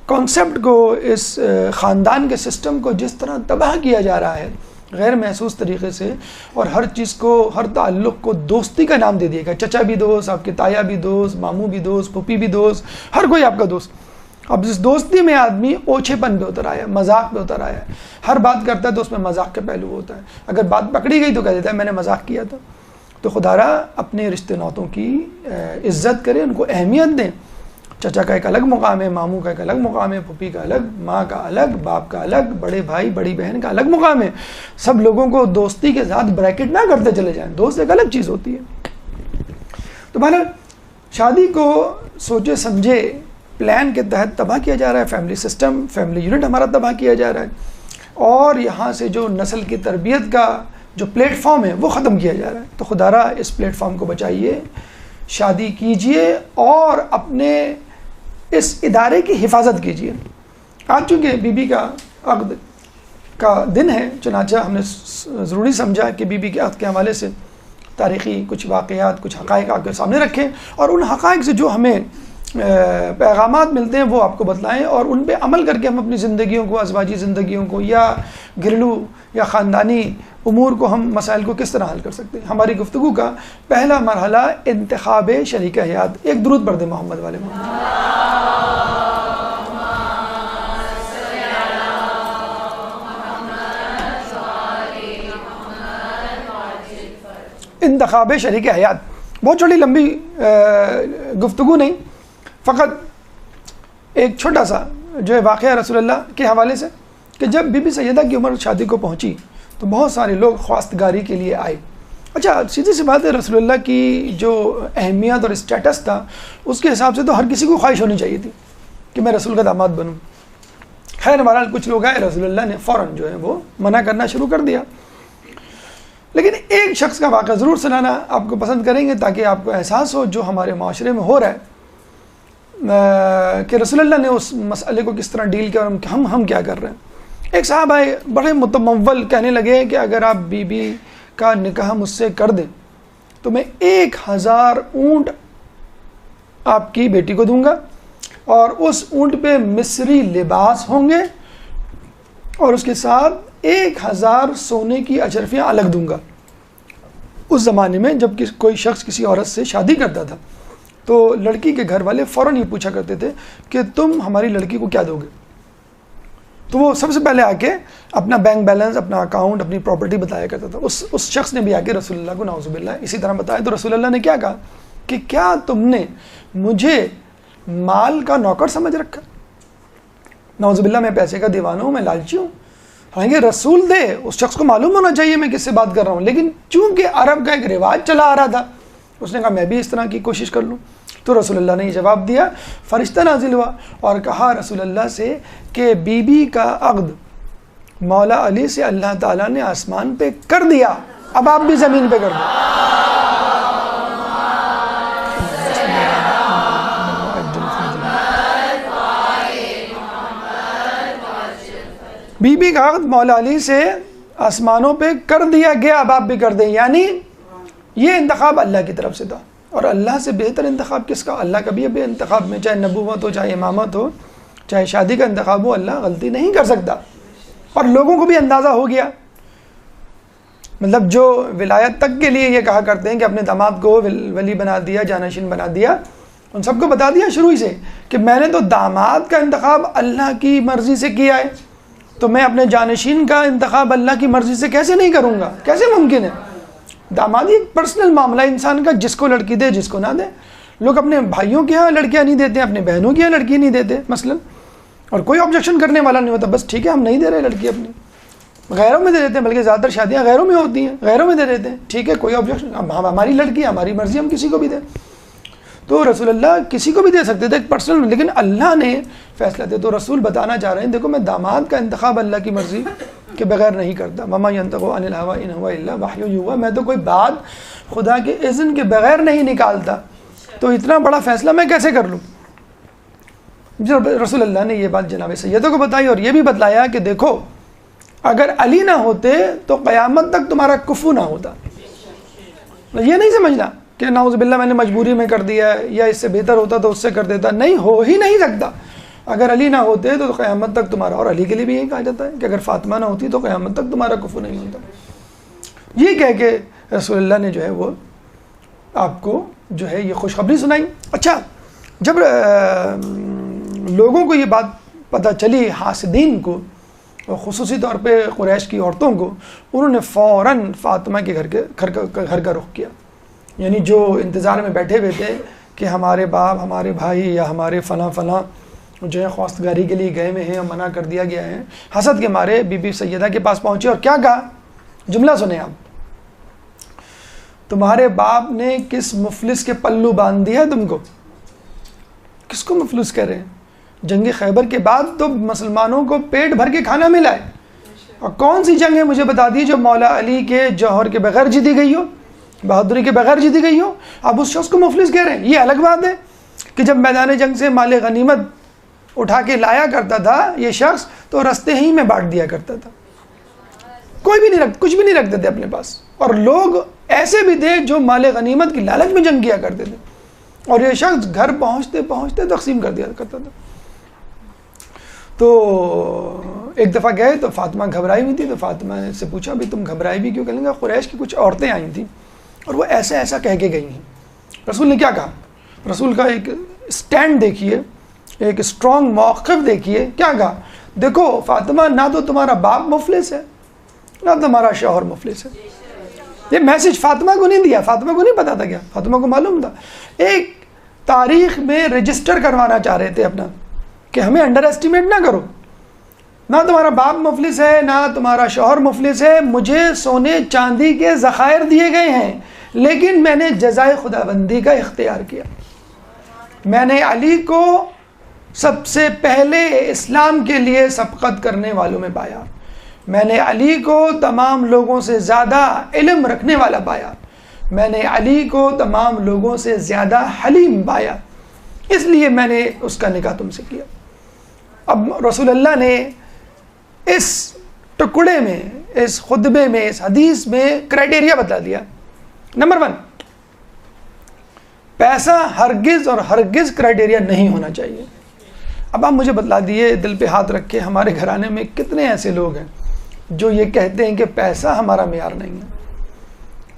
کانسیپٹ کو, اس خاندان کے سسٹم کو جس طرح تباہ کیا جا رہا ہے غیر محسوس طریقے سے, اور ہر چیز کو, ہر تعلق کو دوستی کا نام دے دیا گیا. چچا بھی دوست, آپ کے تایا بھی دوست, ماموں بھی دوست, پھوپھی بھی دوست, ہر کوئی آپ کا دوست. اب اس دوستی میں آدمی اوچھے پن پہ اتر آیا, مذاق پہ اتر آیا. ہر بات کرتا ہے تو اس میں مذاق کا پہلو ہوتا ہے. اگر بات پکڑی گئی تو کہہ دیتا ہے میں نے مذاق کیا تھا. تو خدا را اپنے رشتے ناطوں کی عزت کریں, ان کو اہمیت دیں. چچا کا ایک الگ مقام ہے, ماموں کا ایک الگ مقام ہے, پھوپھی کا الگ, ماں کا الگ, باپ کا الگ, بڑے بھائی بڑی بہن کا الگ مقام ہے. سب لوگوں کو دوستی کے ساتھ بریکٹ نہ کرتے چلے جائیں, دوست ایک الگ چیز ہوتی ہے. تو بہرحال شادی کو سوچے سمجھے پلان کے تحت تباہ کیا جا رہا ہے. فیملی سسٹم, فیملی یونٹ ہمارا تباہ کیا جا رہا ہے, اور یہاں سے جو نسل کی تربیت کا جو پلیٹ فارم ہے وہ ختم کیا جا رہا ہے. تو خدا را اس پلیٹ فارم کو بچائیے, شادی کیجئے اور اپنے اس ادارے کی حفاظت کیجئے. آج چونکہ بی بی کا عقد کا دن ہے، چنانچہ ہم نے ضروری سمجھا کہ بی بی کے عہد کے حوالے سے تاریخی کچھ واقعات، کچھ حقائق آپ کے سامنے رکھیں، اور ان حقائق سے جو ہمیں پیغامات ملتے ہیں وہ آپ کو بتلائیں، اور ان پہ عمل کر کے ہم اپنی زندگیوں کو، ازواجی زندگیوں کو یا گھریلو یا خاندانی امور کو، ہم مسائل کو کس طرح حل کر سکتے ہیں۔ ہماری گفتگو کا پہلا مرحلہ انتخاب شریک حیات۔ ایک درود پڑھ دیں محمد والے محمد۔ انتخاب شریک حیات بہت چھوٹی لمبی گفتگو نہیں، فقط ایک چھوٹا سا جو ہے واقعہ رسول اللہ کے حوالے سے، کہ جب بی بی سیدہ کی عمر شادی کو پہنچی تو بہت سارے لوگ خواستگاری کے لیے آئے۔ اچھا سیدھی سی بات ہے، رسول اللہ کی جو اہمیت اور اسٹیٹس تھا اس کے حساب سے تو ہر کسی کو خواہش ہونی چاہیے تھی کہ میں رسول کا داماد بنوں۔ خیر بہرحال کچھ لوگ آئے، رسول اللہ نے فوراً جو ہے وہ منع کرنا شروع کر دیا۔ لیکن ایک شخص کا واقعہ ضرور سنانا آپ کو پسند کریں گے تاکہ آپ کو احساس ہو جو ہمارے معاشرے میں ہو رہا ہے کہ رسول اللہ نے اس مسئلے کو کس طرح ڈیل کیا اور ہم کیا کر رہے ہیں۔ ایک صاحب آئے بڑے متمول، کہنے لگے کہ اگر آپ بی بی کا نکاح مجھ سے کر دیں تو میں 1000 اونٹ آپ کی بیٹی کو دوں گا، اور اس اونٹ پہ مصری لباس ہوں گے، اور اس کے ساتھ 1000 سونے کی اچرفیاں الگ دوں گا۔ اس زمانے میں جب کوئی شخص کسی عورت سے شادی کرتا تھا تو لڑکی کے گھر والے فوراً یہ پوچھا کرتے تھے کہ تم ہماری لڑکی کو کیا دو گے؟ تو وہ سب سے پہلے آ کے اپنا بینک بیلنس، اپنا اکاؤنٹ، اپنی پراپرٹی بتایا کرتا تھا۔ اس شخص نے بھی آ کے رسول اللہ کو نعوذ باللہ اسی طرح بتایا، تو رسول اللہ نے کیا کہا کہ کیا تم نے مجھے مال کا نوکر سمجھ رکھا؟ نعوذ باللہ میں پیسے کا دیوانہ ہوں، میں لالچی ہوں۔ حالانکہ رسول دے، اس شخص کو معلوم ہونا چاہیے میں کس سے بات کر رہا ہوں، لیکن چونکہ عرب کا ایک رواج چلا آ رہا تھا، اس نے کہا میں بھی اس طرح کی کوشش کر لوں۔ تو رسول اللہ نے یہ جواب دیا، فرشتہ نازل ہوا اور کہا رسول اللہ سے کہ بی بی کا عقد مولا علی سے اللہ تعالیٰ نے آسمان پہ کر دیا، اب آپ بھی زمین پہ کر دو۔ بی بی کا عقد مولا علی سے آسمانوں پہ کر دیا گیا، اب آپ بھی کر دیں، یعنی یہ انتخاب اللہ کی طرف سے تھا۔ اور اللہ سے بہتر انتخاب کس کا؟ اللہ کا بھی اب انتخاب میں، چاہے نبوت ہو، چاہے امامت ہو، چاہے شادی کا انتخاب ہو، اللہ غلطی نہیں کر سکتا۔ اور لوگوں کو بھی اندازہ ہو گیا، مطلب جو ولایت تک کے لیے یہ کہا کرتے ہیں کہ اپنے داماد کو ولی بنا دیا، جانشین بنا دیا، ان سب کو بتا دیا شروع ہی سے کہ میں نے تو داماد کا انتخاب اللہ کی مرضی سے کیا ہے، تو میں اپنے جانشین کا انتخاب اللہ کی مرضی سے کیسے نہیں کروں گا؟ کیسے ممکن ہے؟ دامادی ایک پرسنل معاملہ انسان کا، جس کو لڑکی دے جس کو نہ دے۔ لوگ اپنے بھائیوں کے ہاں لڑکیاں نہیں دیتے، اپنے بہنوں کے ہاں لڑکی نہیں دیتے مثلا، اور کوئی آبجیکشن کرنے والا نہیں ہوتا، بس ٹھیک ہے ہم نہیں دے رہے لڑکی اپنی، غیروں میں دے دیتے ہیں، بلکہ زیادہ تر شادیاں غیروں میں ہوتی ہیں، غیروں میں دے دیتے ہیں، ٹھیک ہے کوئی آبجیکشن، ہماری لڑکی ہماری مرضی، ہم کسی کو بھی دیں۔ تو رسول اللہ کسی کو بھی دے سکتے تھے ایک پرسنل، لیکن اللہ نے فیصلہ دیا۔ تو رسول بتانا چاہ رہے ہیں دیکھو میں داماد کا انتخاب اللہ کی مرضی کے بغیر نہیں کرتا، وما ينطق عن الهوى ان هو الا وحی یوحی، میں تو کوئی بات خدا کے اذن کے بغیر نہیں نکالتا، تو اتنا بڑا فیصلہ میں کیسے کر لوں؟ جب رسول اللہ نے یہ بات جناب سیدوں کو بتائی اور یہ بھی بتلایا کہ دیکھو اگر علی نہ ہوتے تو قیامت تک تمہارا کفو نہ ہوتا۔ یہ نہیں سمجھنا کہ نعوذ باللہ میں نے مجبوری میں کر دیا ہے، یا اس سے بہتر ہوتا تو اس سے کر دیتا، نہیں، ہو ہی نہیں سکتا۔ اگر علی نہ ہوتے تو قیامت تک تمہارا، اور علی کے لیے بھی یہی کہا جاتا ہے کہ اگر فاطمہ نہ ہوتی تو قیامت تک تمہارا کفو نہیں ہوتا۔ یہ کہہ کے رسول اللہ نے جو ہے وہ آپ کو جو ہے یہ خوشخبری سنائی۔ اچھا جب لوگوں کو یہ بات پتہ چلی، حاسدین کو، خصوصی طور پہ قریش کی عورتوں کو، انہوں نے فوراً فاطمہ کے گھر کا رخ کیا، یعنی جو انتظار میں بیٹھے ہوئے تھے کہ ہمارے باپ، ہمارے بھائی یا ہمارے فلاں فلاں جو ہے خواستگاری کے لیے گئے ہوئے ہیں اور منع کر دیا گیا ہے، حسد کے مارے بی بی سیدہ کے پاس پہنچے اور کیا کہا؟ جملہ سنیں آپ، تمہارے باپ نے کس مفلس کے پلو باندھ دیا ہے تم کو؟ کس کو مفلس کہہ رہے ہیں؟ جنگ خیبر کے بعد تو مسلمانوں کو پیٹ بھر کے کھانا ملا ہے، اور کون سی جنگ ہے مجھے بتا دی جو مولا علی کے جوہر کے بغیر جیتی گئی ہو، بہادری کے بغیر جیتی گئی ہو؟ اب اس شخص کو مفلس کہہ رہے ہیں۔ یہ الگ بات ہے کہ جب میدان جنگ سے مال غنیمت اٹھا کے لایا کرتا تھا یہ شخص تو رستے ہی میں بانٹ دیا کرتا تھا، کوئی بھی نہیں رکھ کچھ بھی نہیں رکھتے تھے اپنے پاس، اور لوگ ایسے بھی تھے جو مال غنیمت کی لالچ میں جنگ کیا کرتے تھے، اور یہ شخص گھر پہنچتے پہنچتے تقسیم کر دیا کرتا تھا۔ تو ایک دفعہ گئے تو فاطمہ گھبرائی ہوئی تھی، تو فاطمہ سے پوچھا بھی تم گھبرائی بھی کیوں؟ کہنے لگا قریش کی کچھ عورتیں آئی تھیں اور وہ ایسا ایسا کہہ کے گئی ہیں۔ رسول نے کیا کہا؟ رسول کا ایک سٹینڈ دیکھیے، ایک اسٹرانگ موقف دیکھیے، کیا کہا؟ دیکھو فاطمہ، نہ تو تمہارا باپ مفلس ہے نہ تمہارا شوہر مفلس ہے۔ یہ میسج فاطمہ کو نہیں دیا، فاطمہ کو نہیں پتا تھا، کیا فاطمہ کو معلوم تھا؟ ایک تاریخ میں رجسٹر کروانا چاہ رہے تھے اپنا کہ ہمیں انڈر ایسٹیمیٹ نہ کرو، نہ تمہارا باپ مفلس ہے نہ تمہارا شوہر مفلس ہے، مجھے سونے چاندی کے ذخائر دیے گئے ہیں، لیکن میں نے جزائے خدا بندی کا اختیار کیا۔ میں نے علی کو سب سے پہلے اسلام کے لیے سبقت کرنے والوں میں پایا، میں نے علی کو تمام لوگوں سے زیادہ علم رکھنے والا پایا، میں نے علی کو تمام لوگوں سے زیادہ حلیم پایا، اس لیے میں نے اس کا نکاح تم سے کیا۔ اب رسول اللہ نے اس ٹکڑے میں، اس خطبے میں، اس حدیث میں کرائٹیریا بتا دیا۔ نمبر 1، پیسہ ہرگز اور ہرگز کرائٹیریا نہیں ہونا چاہیے۔ اب آپ مجھے بتلا دیے دل پہ ہاتھ رکھ کے، ہمارے گھرانے میں کتنے ایسے لوگ ہیں جو یہ کہتے ہیں کہ پیسہ ہمارا معیار نہیں ہے۔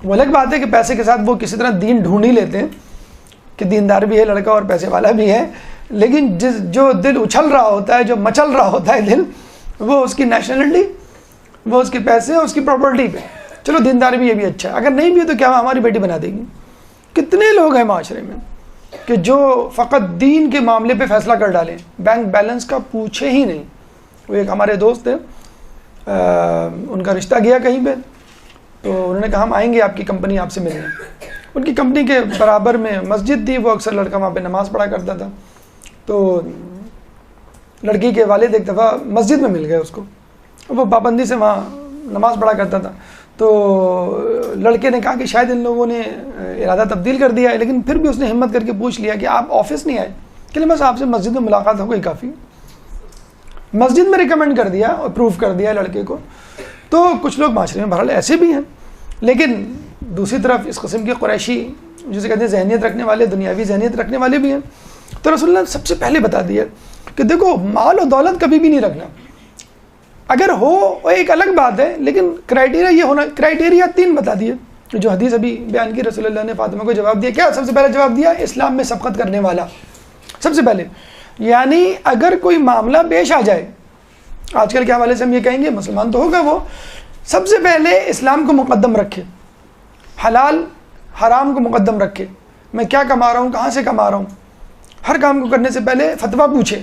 وہ الگ بات ہے کہ پیسے کے ساتھ وہ کسی طرح دین ڈھونڈ ہی لیتے ہیں کہ دیندار بھی ہے لڑکا اور پیسے والا بھی ہے، لیکن جو دل اچھل رہا ہوتا ہے، جو مچل رہا ہوتا ہے دل، وہ اس کی نیشنلٹی، وہ اس کے پیسے اور اس کی پراپرٹی پہ۔ چلو دیندار بھی، یہ بھی اچھا ہے، اگر نہیں بھی ہے تو کیا ہماری بیٹی بنا دے گی؟ کتنے لوگ ہیں معاشرے میں کہ جو فقط دین کے معاملے پہ فیصلہ کر ڈالیں، بینک بیلنس کا پوچھے ہی نہیں۔ وہ ایک ہمارے دوست تھے، ان کا رشتہ گیا کہیں پہ، تو انہوں نے کہا ہم آئیں گے آپ کی کمپنی آپ سے ملنے۔ ان کی کمپنی کے برابر میں مسجد تھی، وہ اکثر لڑکا وہاں پہ نماز پڑھا کرتا تھا، تو لڑکی کے والد ایک دفعہ مسجد میں مل گئے اس کو، وہ پابندی سے وہاں نماز پڑھا کرتا تھا۔ تو لڑکے نے کہا کہ شاید ان لوگوں نے ارادہ تبدیل کر دیا ہے، لیکن پھر بھی اس نے ہمت کر کے پوچھ لیا کہ آپ آفس نہیں آئے؟ کہ بس آپ سے مسجد میں ملاقات ہو گئی کافی۔ مسجد میں ریکمینڈ کر دیا اور پروف کر دیا لڑکے کو۔ تو کچھ لوگ معاشرے میں بہرحال ایسے بھی ہیں، لیکن دوسری طرف اس قسم کے قریشی جسے کہتے ہیں ذہنیت رکھنے والے، دنیاوی ذہنیت رکھنے والے بھی ہیں۔ تو رسول اللہ نے سب سے پہلے بتا دیا کہ دیکھو مال و دولت کبھی بھی نہیں رکھنا، اگر ہو وہ ایک الگ بات ہے، لیکن کرائٹیریا یہ ہونا، کرائٹیریا 3 بتا دیے جو حدیث ابھی بیان کی۔ رسول اللہ نے فاطمہ کو جواب دیا، کیا سب سے پہلے جواب دیا؟ اسلام میں سبقت کرنے والا سب سے پہلے، یعنی اگر کوئی معاملہ پیش آ جائے، آج کل کے حوالے سے ہم یہ کہیں گے مسلمان تو ہوگا، وہ سب سے پہلے اسلام کو مقدم رکھے، حلال حرام کو مقدم رکھے، میں کیا کما رہا ہوں، کہاں سے کما رہا ہوں، ہر کام کو کرنے سے پہلے فتویٰ پوچھے۔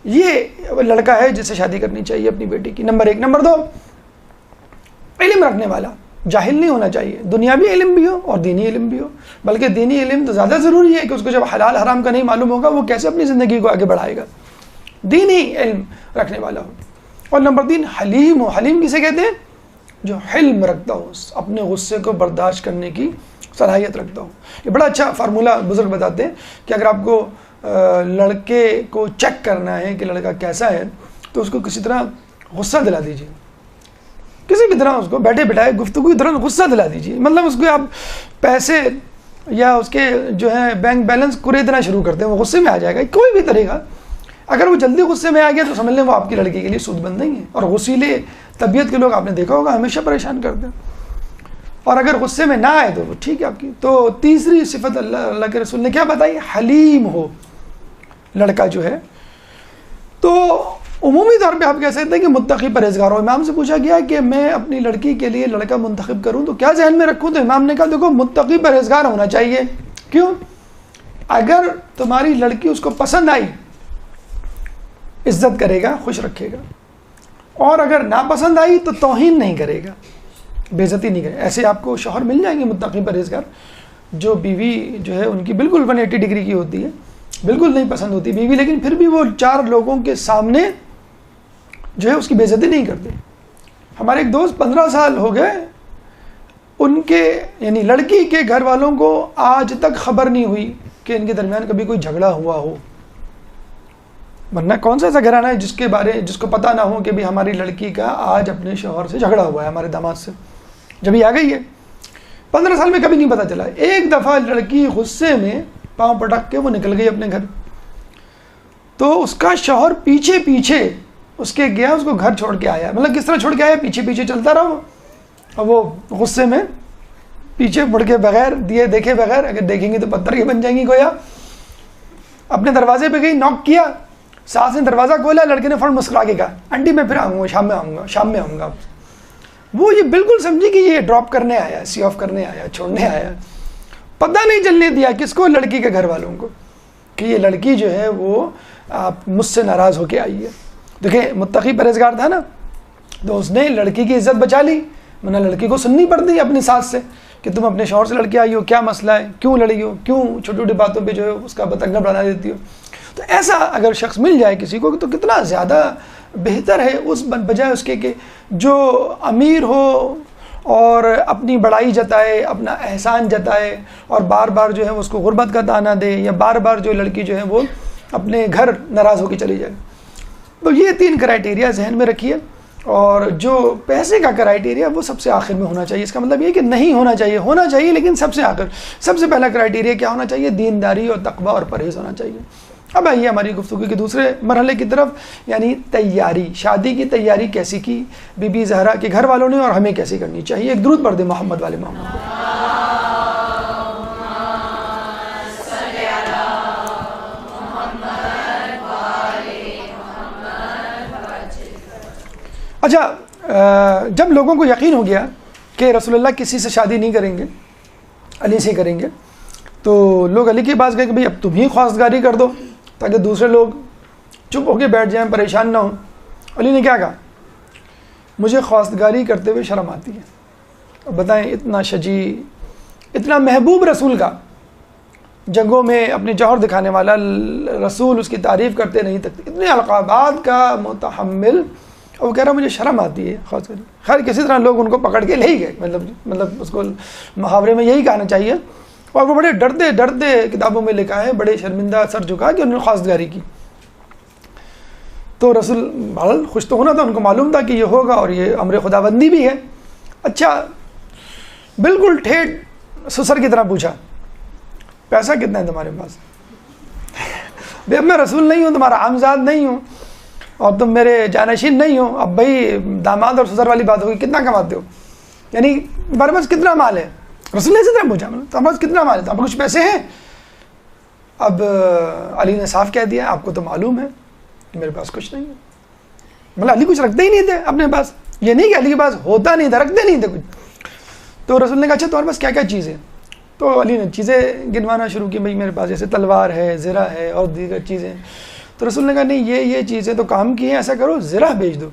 یہ لڑکا ہے جس سے شادی کرنی چاہیے اپنی بیٹی کی، نمبر 1۔ نمبر 2، علم رکھنے والا، جاہل نہیں ہونا چاہیے، دنیاوی علم بھی ہو اور دینی علم بھی ہو، بلکہ دینی علم تو زیادہ ضروری ہے کہ اس کو جب حلال حرام کا نہیں معلوم ہوگا وہ کیسے اپنی زندگی کو آگے بڑھائے گا، دینی علم رکھنے والا ہو۔ اور نمبر 3، حلیم ہو۔ حلیم کسے کہتے ہیں؟ جو حلم رکھتا ہو، اپنے غصے کو برداشت کرنے کی صلاحیت رکھتا ہو۔ یہ بڑا اچھا فارمولہ بزرگ بتاتے ہیں کہ اگر آپ کو لڑکے کو چیک کرنا ہے کہ لڑکا کیسا ہے تو اس کو کسی طرح غصہ دلا دیجیے، کسی بھی طرح اس کو بیٹھے بٹھائے گفتگو کی طرح غصہ دلا دیجیے، مطلب اس کو آپ پیسے یا اس کے جو ہے بینک بیلنس کرے دینا شروع کرتے ہیں، وہ غصے میں آ جائے گا۔ کوئی بھی طریقہ، اگر وہ جلدی غصے میں آ گیا تو سمجھ لیں وہ آپ کی لڑکی کے لیے سود بند نہیں ہے۔ اور غصیلے طبیعت کے لوگ آپ نے دیکھا ہوگا ہمیشہ پریشان کرتے ہیں، اور اگر غصے میں نہ آئے تو وہ ٹھیک ہے آپ کی۔ تو تیسری صفت اللہ کے رسول نے کیا بتائی؟ حلیم ہو لڑکا جو ہے۔ تو عمومی طور پہ آپ کہہ سکتے ہیں کہ متقی پرہیزگار ہو۔ امام سے پوچھا گیا کہ میں اپنی لڑکی کے لیے لڑکا منتخب کروں تو کیا ذہن میں رکھوں؟ تو امام نے کہا دیکھو متقی پرہیزگار ہونا چاہیے۔ کیوں؟ اگر تمہاری لڑکی اس کو پسند آئی، عزت کرے گا، خوش رکھے گا، اور اگر ناپسند آئی تو توہین نہیں کرے گا، بے عزتی نہیں کرے گا۔ ایسے آپ کو شوہر مل جائیں گے متقی پرہیزگار، جو بیوی جو ہے ان کی بالکل 180 ڈگری کی ہوتی ہے، بالکل نہیں پسند ہوتی بیوی، لیکن پھر بھی وہ 4 لوگوں کے سامنے جو ہے اس کی بے عزتی نہیں کرتے۔ ہمارے ایک دوست 15 سال ہو گئے، ان کے یعنی لڑکی کے گھر والوں کو آج تک خبر نہیں ہوئی کہ ان کے درمیان کبھی کوئی جھگڑا ہوا ہو۔ ورنہ کون سا ایسا گھرانہ ہے جس کو پتہ نہ ہو کہ بھی ہماری لڑکی کا آج اپنے شوہر سے جھگڑا ہوا ہے، ہمارے داماد سے، جب یہ آ گئی ہے 15 سال میں کبھی نہیں پتہ چلا. ایک دفعہ لڑکی غصے میں پاؤں پٹک کے وہ نکل گئی اپنے گھر، تو اس کا شوہر پیچھے پیچھے اس کے گیا، اس کو گھر چھوڑ کے آیا. مطلب کس طرح چھوڑ کے آیا؟ پیچھے پیچھے چلتا رہا وہ، اور وہ غصے میں پیچھے مڑ کے بغیر دیے دیکھے بغیر، اگر دیکھیں گے تو پتھر کی بن جائیں گی گویا. اپنے دروازے پہ گئی، نوک کیا، ساس نے دروازہ کھولا، لڑکے نے فوراً مسکرا کے کہا آنٹی میں پھر آؤں گا، شام میں آؤں گا. وہ یہ بالکل سمجھی کہ یہ ڈراپ کرنے آیا، سی آف کرنے آیا، چھوڑنے آیا. پتہ نہیں چلنے دیا کس کو؟ لڑکی کے گھر والوں کو، کہ یہ لڑکی جو ہے وہ مجھ سے ناراض ہو کے آئی ہے. دیکھیں متقی پرہیزگار تھا نا، تو اس نے لڑکی کی عزت بچا لی، ورنہ لڑکی کو سننی پڑتی اپنی ساس سے کہ تم اپنے شوہر سے لڑ کے آئی ہو، کیا مسئلہ ہے، کیوں لڑی ہو، کیوں چھوٹی چھوٹی باتوں پہ جو ہے اس کا بتنگڑ بنا دیتی ہو. تو ایسا اگر شخص مل جائے کسی کو تو کتنا زیادہ بہتر ہے اس بجائے اس کے کہ جو امیر ہو اور اپنی بڑائی جتائے، اپنا احسان جتائے، اور بار بار جو ہے اس کو غربت کا طعنہ دے، یا بار بار جو لڑکی جو ہے وہ اپنے گھر ناراض ہو کے چلی جائے. تو یہ 3 کرائٹیریا ذہن میں رکھیے. اور جو پیسے کا کرائٹیریا وہ سب سے آخر میں ہونا چاہیے. اس کا مطلب یہ کہ نہیں ہونا چاہیے لیکن سب سے آخر. سب سے پہلا کرائٹیریا کیا ہونا چاہیے؟ دینداری اور تقوی اور پرہیز ہونا چاہیے. اب آئیے ہماری گفتگو کے دوسرے مرحلے کی طرف، یعنی تیاری. شادی کی تیاری کیسی کی بی بی زہرا کے گھر والوں نے، اور ہمیں کیسی کرنی چاہیے. ایک درود پڑھ دیں محمد والے محمد کو. اچھا، جب لوگوں کو یقین ہو گیا کہ رسول اللہ کسی سے شادی نہیں کریں گے، علی سے کریں گے، تو لوگ علی کے پاس گئے کہ بھئی اب تم ہی خواستگاری کر دو تاکہ دوسرے لوگ چپ ہو کے بیٹھ جائیں، پریشان نہ ہوں. علی نے کیا کہا؟ مجھے خواستگاری کرتے ہوئے شرم آتی ہے. اب بتائیں، اتنا شجیع، اتنا محبوب رسول کا، جنگوں میں اپنے جوہر دکھانے والا رسول، اس کی تعریف کرتے نہیں تک، اتنے القابات کا متحمل، اور وہ کہہ رہا مجھے شرم آتی ہے خواستگاری. خیر کسی طرح لوگ ان کو پکڑ کے لے ہی گئے، مطلب اس کو محاورے میں یہی کہنا چاہیے. اور وہ بڑے ڈرتے کتابوں میں لکھا ہے، بڑے شرمندہ سر جھکا کہ انہوں نے خواستگاری کی. تو رسول بہرحال خوش تو ہونا تھا، ان کو معلوم تھا کہ یہ ہوگا اور یہ امر خداوندی بھی ہے. اچھا، بالکل ٹھیٹ سسر کی طرح پوچھا پیسہ کتنا ہے تمہارے پاس؟ بھائی اب میں رسول نہیں ہوں، تمہارا عامزاد نہیں ہوں، اور تم میرے جانشین نہیں ہو. اب بھائی داماد اور سسر والی بات ہوگی، کتنا کماتے ہو، یعنی تمہارے پاس کتنا مال ہے؟ رسول نے اسی طرح پوچھا تمہارے پاس کتنا مال ہے، تمہارے کچھ پیسے ہیں؟ اب علی نے صاف کہہ دیا آپ کو تو معلوم ہے میرے پاس کچھ نہیں ہے. مطلب علی کچھ رکھتے ہی نہیں تھے اپنے پاس. یہ نہیں کہ علی کے پاس ہوتا نہیں تھا، رکھتے نہیں تھے کچھ. تو رسول نے کہا اچھا تمہارے پاس کیا کیا چیزیں؟ تو علی نے چیزیں گنوانا شروع کی. بھائی میرے پاس جیسے تلوار ہے، زرہ ہے، اور دیگر چیزیں. تو رسول نے کہا نہیں، یہ چیزیں تو کام کی ہیں، ایسا کرو زرہ بیچ دو.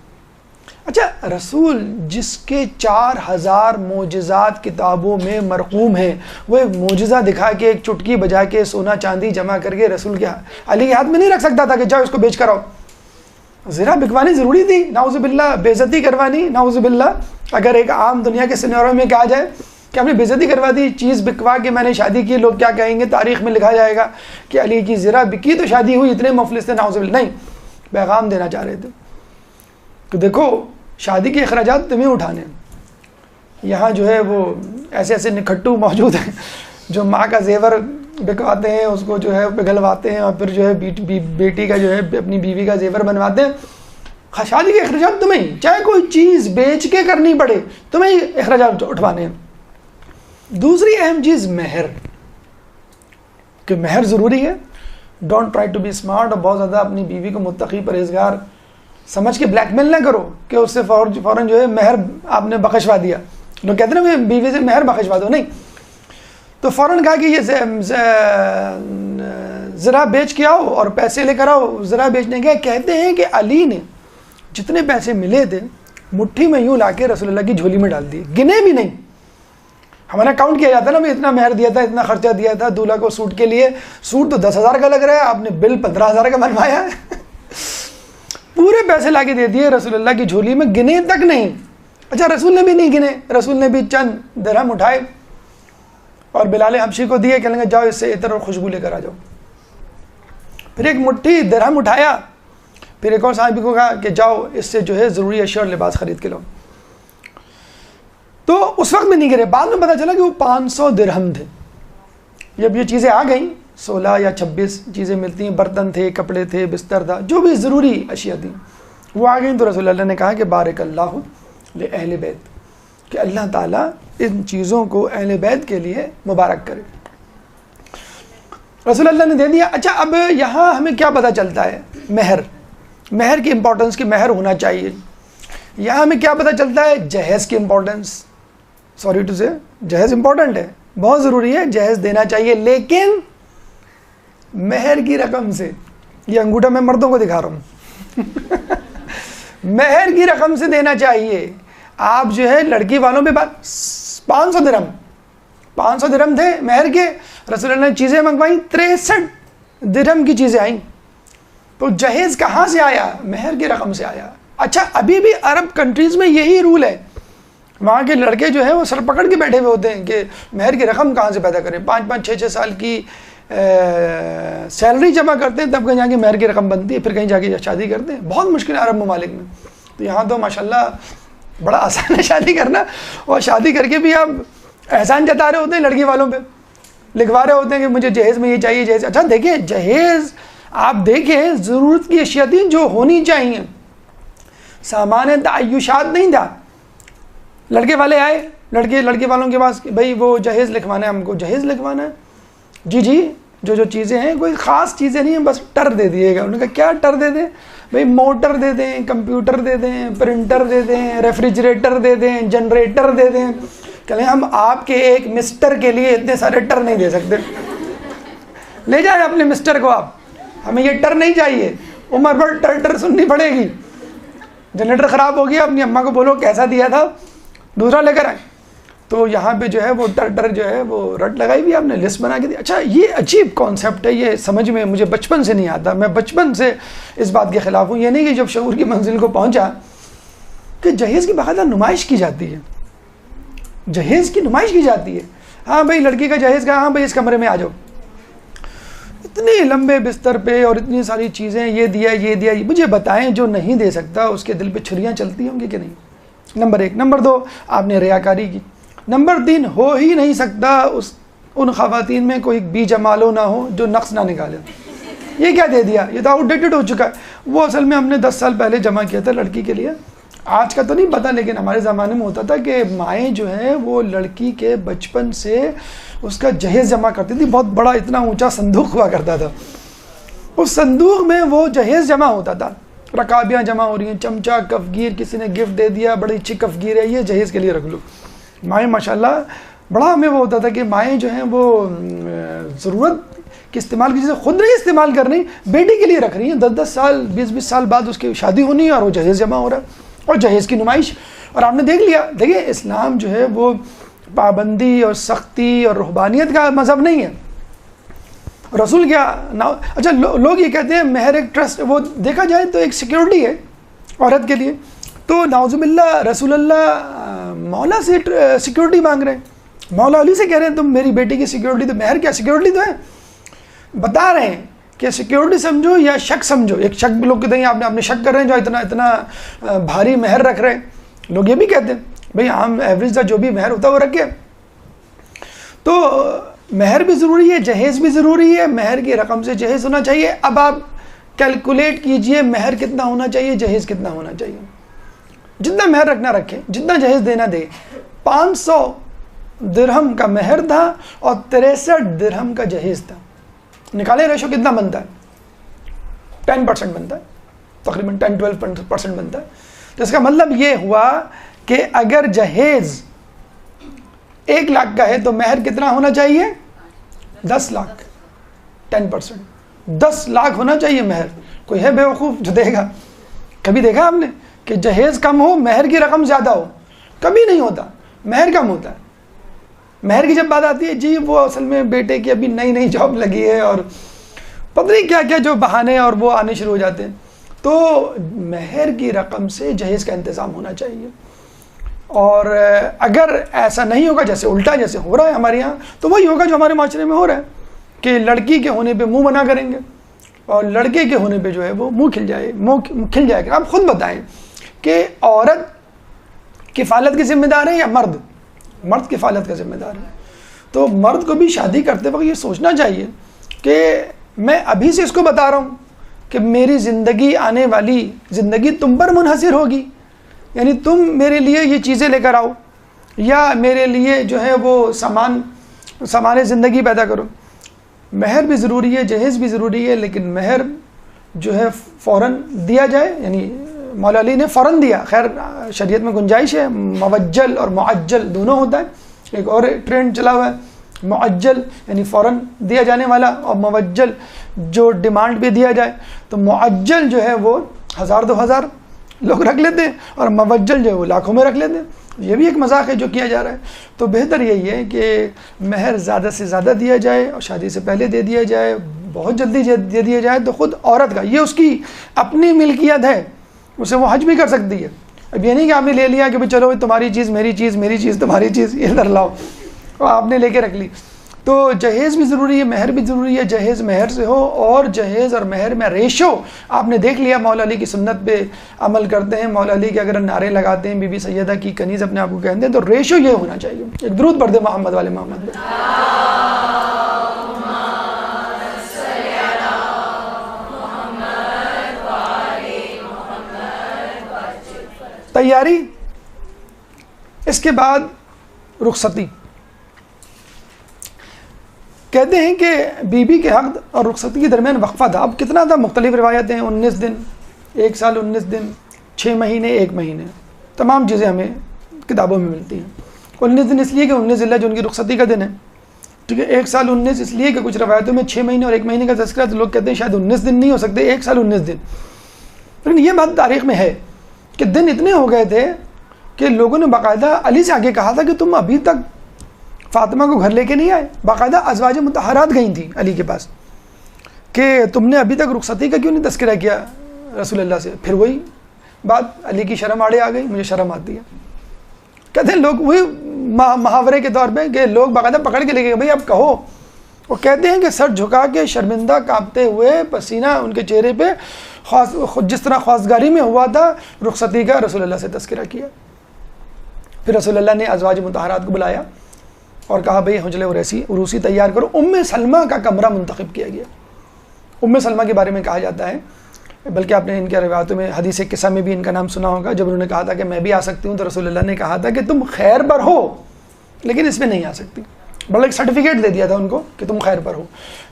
اچھا، رسول جس کے 4000 معجزات کتابوں میں مرقوم ہیں، وہ ایک معجزہ دکھا کے، ایک چٹکی بجا کے، سونا چاندی جمع کر کے رسول کے علی کے ہاتھ میں نہیں رکھ سکتا تھا کہ جاؤ اس کو بیچ کر آؤ. زرہ بکوانی ضروری تھی، نعوذ باللہ بے عزتی کروانی، نعوذ باللہ. اگر ایک عام دنیا کے سینیوروں میں کہا جائے کہ ہم نے بے عزتی کروا دی، چیز بکوا کے میں نے شادی کی، لوگ کیا کہیں گے؟ تاریخ میں لکھا جائے گا کہ علی کی زرہ بکی تو شادی ہوئی. اتنے مفلس تھے، نعوذ باللہ. نہیں، پیغام دینا چاہ رہے تھے کہ دیکھو شادی کے اخراجات تمہیں اٹھانے. یہاں جو ہے وہ ایسے ایسے نکھٹو موجود ہیں جو ماں کا زیور بکواتے ہیں، اس کو جو ہے پگھلواتے ہیں، اور پھر جو ہے بیٹی کا جو ہے اپنی بیوی کا زیور بنواتے ہیں. شادی کے اخراجات تمہیں ہی، چاہے کوئی چیز بیچ کے کرنی پڑے، تمہیں ہی اخراجات اٹھوانے ہیں. دوسری اہم چیز مہر، کہ مہر ضروری ہے. Don't try to be smart, اور بہت زیادہ اپنی بیوی کو متقی پرہیزگار سمجھ کے بلیک میل نہ کرو کہ اس سے فوراً جو ہے مہر آپ نے بخشوا دیا. لوگ کہتے ہیں نا بیوی سے مہر بخشوا دو، نہیں. تو فوراً کہا کہ یہ زرہ بیچ کے آؤ اور پیسے لے کر آؤ. زرہ بیچنے گئے. کہتے ہیں کہ علی نے جتنے پیسے ملے تھے مٹھی میں یوں لا کے رسول اللہ کی جھولی میں ڈال دیے، گنے بھی نہیں. ہمارا کاؤنٹ کیا جاتا ہے نا، میں اتنا مہر دیا تھا، اتنا خرچہ دیا تھا دولہا کو سوٹ کے لیے. سوٹ تو 10,000 کا لگ رہا ہے، آپ نے بل 15,000 کا بنوایا ہے. پورے پیسے لا کے دے دیے رسول اللہ کی جھولی میں، گنے تک نہیں. اچھا، رسول نے بھی نہیں گنے، رسول نے بھی چند درہم اٹھائے اور بلال حبشی کو دیے، کہنے لگے جاؤ اس سے عطر اور خوشبو لے کر آ جاؤ. پھر ایک مٹھی درہم اٹھایا پھر ایک اور صحابی کو کہا کہ جاؤ اس سے جو ہے ضروری اشیاء اور لباس خرید کے لاؤ. تو اس وقت میں نہیں گرے, بعد میں پتا چلا کہ وہ 500 درہم تھے. جب یہ چیزیں آ گئیں 16 یا 26 چیزیں ملتی ہیں, برتن تھے, کپڑے تھے, بستر تھا, جو بھی ضروری اشیاء تھیں وہ آ گئیں, تو رسول اللہ نے کہا کہ بارک اللہ لأہل بیت, کہ اللہ تعالیٰ ان چیزوں کو اہل بیت کے لیے مبارک کرے. رسول اللہ نے دے دیا. اچھا اب یہاں ہمیں کیا پتہ چلتا ہے؟ مہر کی امپورٹنس, کی مہر ہونا چاہیے. یہاں ہمیں کیا پتہ چلتا ہے؟ جہیز کی امپورٹنس. سوری ٹو سے, جہیز امپورٹنٹ ہے, بہت ضروری ہے, جہیز دینا چاہیے, لیکن مہر کی رقم سے. یہ انگوٹھا میں مردوں کو دکھا رہا ہوں. مہر کی رقم سے دینا چاہیے. آپ جو ہے لڑکی والوں پہ 500 درہم تھے مہر کے, رسول اللہ نے چیزیں منگوائیں 63 درہم کی چیزیں آئیں. تو جہیز کہاں سے آیا؟ مہر کی رقم سے آیا. اچھا ابھی بھی عرب کنٹریز میں یہی رول ہے, وہاں کے لڑکے جو ہیں وہ سر پکڑ کے بیٹھے ہوئے ہوتے ہیں کہ مہر کی رقم کہاں سے پیدا کریں. 5-5 6-6 سال کی سیلری جمع کرتے ہیں, تب کہیں جا کے مہر کی رقم بنتی ہے, پھر کہیں جا کے شادی کرتے ہیں. بہت مشکل ہے عرب ممالک میں. تو یہاں تو ماشاءاللہ بڑا آسان ہے شادی کرنا, اور شادی کر کے بھی آپ احسان جتا رہے ہوتے ہیں لڑکی والوں پہ, لکھوا رہے ہوتے ہیں کہ مجھے جہیز میں یہ چاہیے, جہیز. اچھا دیکھیں جہیز آپ دیکھیں ضرورت کی اشیاء تھیں جو ہونی چاہیے, سامان تعیشات نہیں تھا. لڑکے والے آئے, لڑکے والوں کے پاس بھائی وہ جہیز لکھوانا ہے, ہم کو جہیز لکھوانا ہے. جی جو چیزیں ہیں کوئی خاص چیزیں نہیں ہیں, بس ٹر دے دیے گا. انہوں نے کہا کیا ٹر دے دیں؟ بھائی موٹر دے دیں, کمپیوٹر دے دیں, پرنٹر دے دیں, ریفریجریٹر دے دیں, جنریٹر دے دیں. کہلیں ہم آپ کے ایک مسٹر کے لیے اتنے سارے ٹر نہیں دے سکتے. لے جائیں اپنے مسٹر کو آپ, ہمیں یہ ٹر نہیں چاہیے, عمر بھر ٹر سننی پڑے گی. جنریٹر خراب ہو گیا, اپنی اماں کو بولو کیسا دیا تھا, دوسرا لے کر آئیں. تو یہاں پہ جو ہے وہ ٹر جو ہے وہ رٹ لگائی ہوئی, آپ نے لسٹ بنا کے دی. اچھا یہ عجیب کانسیپٹ ہے, یہ سمجھ میں مجھے بچپن سے نہیں آتا. میں بچپن سے اس بات کے خلاف ہوں. یہ نہیں کہ جب شعور کی منزل کو پہنچا کہ جہیز کی باقاعدہ نمائش کی جاتی ہے, جہیز کی نمائش کی جاتی ہے. ہاں بھائی لڑکی کا جہیز کا, ہاں بھائی اس کمرے میں آ جاؤ. اتنے لمبے بستر پہ اور اتنی ساری چیزیں, یہ دیا. مجھے بتائیں جو نہیں دے سکتا اس کے دل پہ چھریاں چلتی ہوں گی کہ نہیں؟ نمبر 1. نمبر 2, آپ نے ریاکاری کی. نمبر 3, ہو ہی نہیں سکتا ان خواتین میں کوئی بی جمالو نہ ہو جو نقص نہ نکالے. یہ کیا دے دیا؟ یہ تو آؤٹ ڈیٹڈ ہو چکا ہے. وہ اصل میں ہم نے 10 سال پہلے جمع کیا تھا لڑکی کے لیے. آج کا تو نہیں پتا, لیکن ہمارے زمانے میں ہوتا تھا کہ مائیں جو ہیں وہ لڑکی کے بچپن سے اس کا جہیز جمع کرتی تھی. بہت بڑا اتنا اونچا صندوق ہوا کرتا تھا, اس صندوق میں وہ جہیز جمع ہوتا تھا. رکابیاں جمع ہو رہی ہیں, چمچہ, کفگیر, کسی نے گفٹ دے دیا, بڑی اچھی کفگیر ہے, یہ جہیز کے لیے رکھ لو. مائیں ماشاءاللہ بڑا ہمیں وہ ہوتا تھا کہ مائیں جو ہیں وہ ضرورت کی استعمال کی چیزیں خود نہیں استعمال کر رہی, بیٹی کے لیے رکھ رہی ہیں. 10 سال 20 سال بعد اس کی شادی ہونی ہے اور وہ جہیز جمع ہو رہا ہے, اور جہیز کی نمائش. اور آپ نے دیکھ لیا, دیکھیں اسلام جو ہے وہ پابندی اور سختی اور رہبانیت کا مذہب نہیں ہے. رسول کیا اچھا لوگ یہ کہتے ہیں مہر ایک ٹرسٹ, وہ دیکھا جائے تو ایک سیکیورٹی ہے عورت کے لیے. تو نعوذ باللہ رسول اللہ مولا سے سیکیورٹی مانگ رہے ہیں, مولا علی سے کہہ رہے ہیں تم میری بیٹی کی سیکیورٹی. تو مہر کیا سیکیورٹی تو ہے, بتا رہے ہیں کہ سیکیورٹی سمجھو یا شک سمجھو. ایک شک لوگ کہتے ہیں آپ نے اپنے شک کر رہے ہیں جو اتنا بھاری مہر رکھ رہے ہیں. لوگ یہ بھی کہتے ہیں بھئی عام ایوریج کا جو بھی مہر ہوتا ہے وہ رکھے. تو مہر بھی ضروری ہے, جہیز بھی ضروری ہے. مہر کی رقم سے جہیز ہونا چاہیے. اب آپ کیلکولیٹ کیجئے مہر کتنا ہونا چاہیے, جہیز کتنا ہونا چاہیے. جتنا مہر رکھنا رکھے, جتنا جہیز دینا دے. 500 درہم کا مہر تھا اور 63 درہم کا جہیز تھا. نکالے ریشو کتنا بنتا ہے؟ 10% بنتا ہے, تقریباً 10-12% بنتا ہے. تو اس کا مطلب یہ ہوا کہ اگر جہیز 1 لاکھ کا ہے تو مہر کتنا ہونا چاہیے؟ 10 لاکھ. 10% 10 لاکھ ہونا چاہیے مہر. کوئی ہے بیوقوف جو دے گا؟ کبھی دیکھا آپ نے کہ جہیز کم ہو مہر کی رقم زیادہ ہو؟ کبھی نہیں ہوتا, مہر کم ہوتا ہے. مہر کی جب بات آتی ہے جی وہ اصل میں بیٹے کی ابھی نئی جاب لگی ہے اور پتہ نہیں کیا کیا جو بہانے اور وہ آنے شروع ہو جاتے ہیں. تو مہر کی رقم سے جہیز کا انتظام ہونا چاہیے. اور اگر ایسا نہیں ہوگا, جیسے الٹا جیسے ہو رہا ہے ہمارے یہاں, تو وہی ہوگا جو ہمارے معاشرے میں ہو رہا ہے کہ لڑکی کے ہونے پہ منہ بنا کریں گے. اور لڑکے کے ہونے پہ جو ہے وہ منہ کھل جائے گا. آپ خود بتائیں کہ عورت کفالت کی ذمہ دار ہے یا مرد کفالت کا ذمہ دار ہے؟ تو مرد کو بھی شادی کرتے وقت یہ سوچنا چاہیے کہ میں ابھی سے اس کو بتا رہا ہوں کہ میری زندگی، آنے والی زندگی تم پر منحصر ہوگی، یعنی تم میرے لیے یہ چیزیں لے کر آؤ یا میرے لیے جو ہے وہ سامان زندگی پیدا کرو. مہر بھی ضروری ہے، جہیز بھی ضروری ہے، لیکن مہر جو ہے فوراً دیا جائے، یعنی مولا علی نے فوراً دیا. خیر شریعت میں گنجائش ہے، موجل اور معجل دونوں ہوتا ہے. ایک اور ٹرینڈ چلا ہوا ہے معجل یعنی فوراً دیا جانے والا، اور موجل جو ڈیمانڈ پہ دیا جائے. تو معجل جو ہے وہ 1000-2000 لوگ رکھ لیتے ہیں، اور موجل جو ہے وہ لاکھوں میں رکھ لیتے ہیں. یہ بھی ایک مذاق ہے جو کیا جا رہا ہے. تو بہتر یہی ہے کہ مہر زیادہ سے زیادہ دیا جائے، اور شادی سے پہلے دے دیا جائے، بہت جلدی دے دیا جائے. تو خود عورت کا یہ اس کی اپنی ملکیت ہے، اسے وہ حج بھی کر سکتی ہے. اب یہ نہیں کہ آپ نے لے لیا کہ چلو تمہاری چیز میری چیز، میری چیز تمہاری چیز، یہ ادھر لاؤ، اور آپ نے لے کے رکھ لی. تو جہیز بھی ضروری ہے، مہر بھی ضروری ہے. جہیز مہر سے ہو، اور جہیز اور مہر میں ریشو آپ نے دیکھ لیا. مولا علی کی سنت پہ عمل کرتے ہیں، مولا علی کے اگر نعرے لگاتے ہیں، بی بی سیدہ کی کنیز اپنے آپ کو کہتے ہیں، تو ریشو یہ ہونا چاہیے. ایک درود پڑھ دے محمد والے محمد پہ. تیاری. اس کے بعد رخصتی. کہتے ہیں کہ بی بی کے حق اور رخصتی کے درمیان وقفہ تھا. اب کتنا تھا؟ مختلف روایتیں ہیں. 19 دن، 1 سال 19 دن، 6 مہینے، 1 مہینے، تمام چیزیں ہمیں کتابوں میں ملتی ہیں. 19 دن اس لیے کہ 19 ذی الحجہ جو ان کی رخصتی کا دن ہے. ٹھیک ہے. 1 سال 19 اس لیے کہ کچھ روایتوں میں 6 مہینے اور 1 مہینے کا تذکرہ، تو لوگ کہتے ہیں شاید 19 دن نہیں ہو سکتے، 1 سال 19 دن. لیکن یہ بات تاریخ میں ہے کہ دن اتنے ہو گئے تھے کہ لوگوں نے باقاعدہ علی سے آگے کہا تھا کہ تم ابھی تک فاطمہ کو گھر لے کے نہیں آئے. باقاعدہ ازواج مطہرات گئی تھیں علی کے پاس کہ تم نے ابھی تک رخصتی کا کیوں نہیں تذکرہ کیا رسول اللہ سے. پھر وہی بات، علی کی شرم آڑے آ گئی، مجھے شرم آتی ہے. کہتے ہیں لوگ وہی محاورے کے طور پہ کہ لوگ باقاعدہ پکڑ کے لے گئے بھائی اب کہو. وہ کہتے ہیں کہ سر جھکا کے شرمندہ کانپتے ہوئے، پسینہ ان کے چہرے پہ، جس طرح خواستگاری میں ہوا تھا رخصتی کا، رسول اللہ سے تذکرہ کیا. پھر رسول اللہ نے ازواج مطہرات کو بلایا اور کہا بھئی حجلے عروسی تیار کرو. سلمہ کا کمرہ منتخب کیا گیا. سلمہ کے بارے میں کہا جاتا ہے، بلکہ آپ نے ان کے روایتوں میں حدیث قصہ میں بھی ان کا نام سنا ہوگا، جب انہوں نے کہا تھا کہ میں بھی آ سکتی ہوں، تو رسول اللہ نے کہا تھا کہ تم خیر پر ہو لیکن اس میں نہیں آ سکتی. بڑا ایک سرٹیفکیٹ دے دیا تھا ان کو کہ تم خیر پر ہو.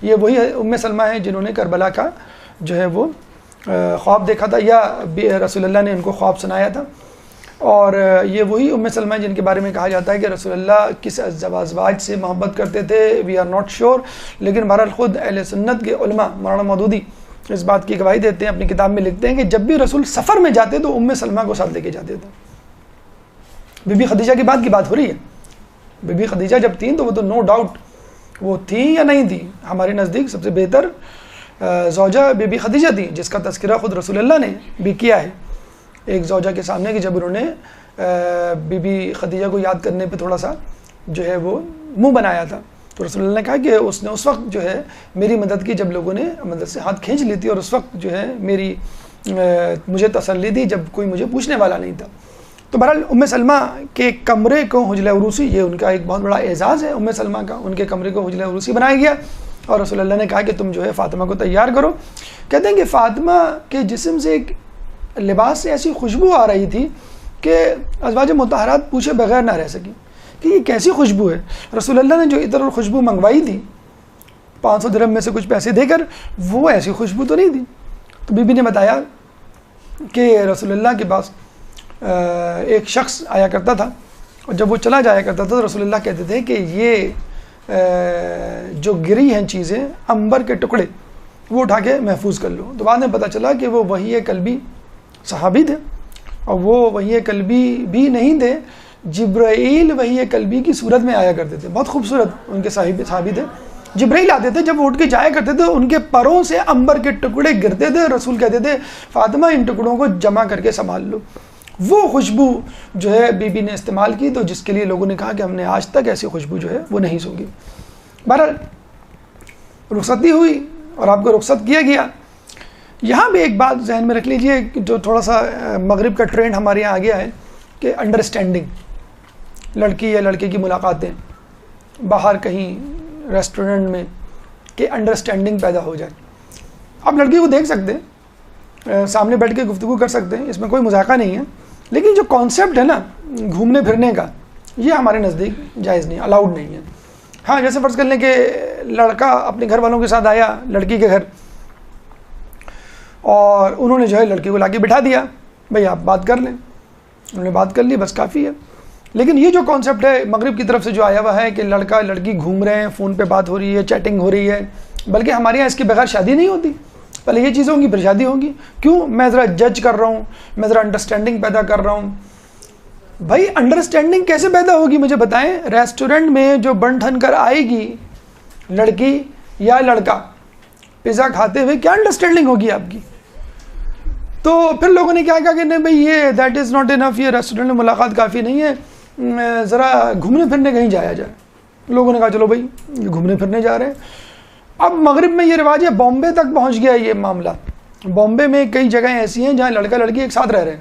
یہ وہی سلمہ ہیں جنہوں نے کربلا کا جو ہے وہ خواب دیکھا تھا، یا رسول اللہ نے ان کو خواب سنایا تھا. اور یہ وہی سلمہ جن کے بارے میں کہا جاتا ہے کہ رسول اللہ کس ازواج سے محبت کرتے تھے، وی آر ناٹ شیور، لیکن بہرحال خود اہل سنت کے علماء مولانا مودودی اس بات کی گواہی دیتے ہیں، اپنی کتاب میں لکھتے ہیں کہ جب بھی رسول سفر میں جاتے تو سلمہ کو ساتھ لے کے جاتے تھے. بی بی خدیجہ کی بات ہو رہی ہے. بی بی خدیجہ جب تھیں تو وہ تو نو ڈاؤٹ وہ تھیں یا نہیں تھیں، ہمارے نزدیک سب سے بہتر زوجہ بی بی خدیجہ تھیں، جس کا تذکرہ خود رسول اللہ نے بھی کیا ہے ایک زوجہ کے سامنے، کہ جب انہوں نے بی بی خدیجہ کو یاد کرنے پہ تھوڑا سا جو ہے وہ منہ بنایا تھا، تو رسول اللہ نے کہا کہ اس نے اس وقت جو ہے میری مدد کی جب لوگوں نے مدد سے ہاتھ کھینچ لی تھی، اور اس وقت جو ہے میری مجھے تسلی دی جب کوئی مجھے پوچھنے والا نہیں تھا. تو بہرحال سلمہ کے کمرے کو حجلہ عروسی، یہ ان کا ایک بہت بڑا اعزاز ہے سلمہ کا، ان کے کمرے کو حجلہ عروسی بنایا گیا، اور رسول اللہ نے کہا کہ تم جو ہے فاطمہ کو تیار کرو. کہتے ہیں کہ فاطمہ کے جسم سے ایک لباس سے ایسی خوشبو آ رہی تھی کہ ازواج مطہرات پوچھے بغیر نہ رہ سکی کہ یہ کیسی خوشبو ہے. رسول اللہ نے جو عطر اور خوشبو منگوائی تھی 500 درہم میں سے کچھ پیسے دے کر، وہ ایسی خوشبو تو نہیں تھی. تو بی بی نے بتایا کہ رسول اللہ کے پاس ایک شخص آیا کرتا تھا، اور جب وہ چلا جایا کرتا تھا تو رسول اللہ کہتے تھے کہ یہ جو گری ہیں چیزیں، عنبر کے ٹکڑے، وہ اٹھا کے محفوظ کر لو. تو بعد میں پتہ چلا کہ وہ وحی قلبی صحابی تھے، اور وہ وحی قلبی بھی نہیں تھے، جبرائیل وحی قلبی کی صورت میں آیا کرتے تھے. بہت خوبصورت ان کے صحابی تھے. جبرائیل آتے تھے، جب وہ اٹھ کے جایا کرتے تھے ان کے پروں سے عنبر کے ٹکڑے گرتے تھے. رسول کہتے تھے فاطمہ ان ٹکڑوں کو جمع کر کے سنبھال لو. وہ خوشبو جو ہے بی بی نے استعمال کی، تو جس کے لیے لوگوں نے کہا کہ ہم نے آج تک ایسی خوشبو جو ہے وہ نہیں سونگھی. بہرحال رخصتی ہوئی اور آپ کو رخصت کیا گیا. یہاں بھی ایک بات ذہن میں رکھ لیجئے جو تھوڑا سا مغرب کا ٹرینڈ ہمارے یہاں آ گیا ہے کہ انڈرسٹینڈنگ، لڑکی یا لڑکے کی ملاقاتیں باہر کہیں ریسٹورنٹ میں کہ انڈرسٹینڈنگ پیدا ہو جائے. آپ لڑکی کو دیکھ سکتے ہیں، سامنے بیٹھ کے گفتگو کر سکتے ہیں، اس میں کوئی مذاقہ نہیں ہے، لیکن جو کانسیپٹ ہے نا گھومنے پھرنے کا، یہ ہمارے نزدیک جائز نہیں، الاؤڈ نہیں ہے. ہاں جیسے فرض کر لیں کہ لڑکا اپنے گھر والوں کے ساتھ آیا لڑکی کے گھر، اور انہوں نے جو ہے لڑکی کو لا کے بٹھا دیا، بھئی آپ بات کر لیں، انہوں نے بات کر لی، بس کافی ہے. لیکن یہ جو کانسیپٹ ہے مغرب کی طرف سے جو آیا ہوا ہے کہ لڑکا لڑکی گھوم رہے ہیں، فون پہ بات ہو رہی ہے، چیٹنگ ہو رہی ہے، بلکہ ہمارے یہاں اس کے بغیر شادی نہیں ہوتی، پہلے یہ چیزیں ہوں گی پھر شادی ہوگی. کیوں؟ میں ذرا جج کر رہا ہوں، میں ذرا انڈرسٹینڈنگ پیدا کر رہا ہوں. بھائی انڈرسٹینڈنگ کیسے پیدا ہوگی مجھے بتائیں؟ ریسٹورنٹ میں جو بن ٹھن کر آئے گی لڑکی یا لڑکا پیزا کھاتے ہوئے، کیا انڈرسٹینڈنگ ہوگی آپ کی؟ تو پھر لوگوں نے کیا کہا کہ نہیں بھائی یہ دیٹ از ناٹ انف، یہ ریسٹورنٹ میں ملاقات کافی نہیں ہے، ذرا گھومنے پھرنے کہیں جایا جائے. لوگوں نے کہا چلو بھائی یہ گھومنے پھرنے جا رہے ہیں. اب مغرب میں یہ رواج ہے، بامبے تک پہنچ گیا یہ معاملہ. بامبے میں کئی جگہیں ایسی ہیں جہاں لڑکا لڑکی ایک ساتھ رہ رہے ہیں.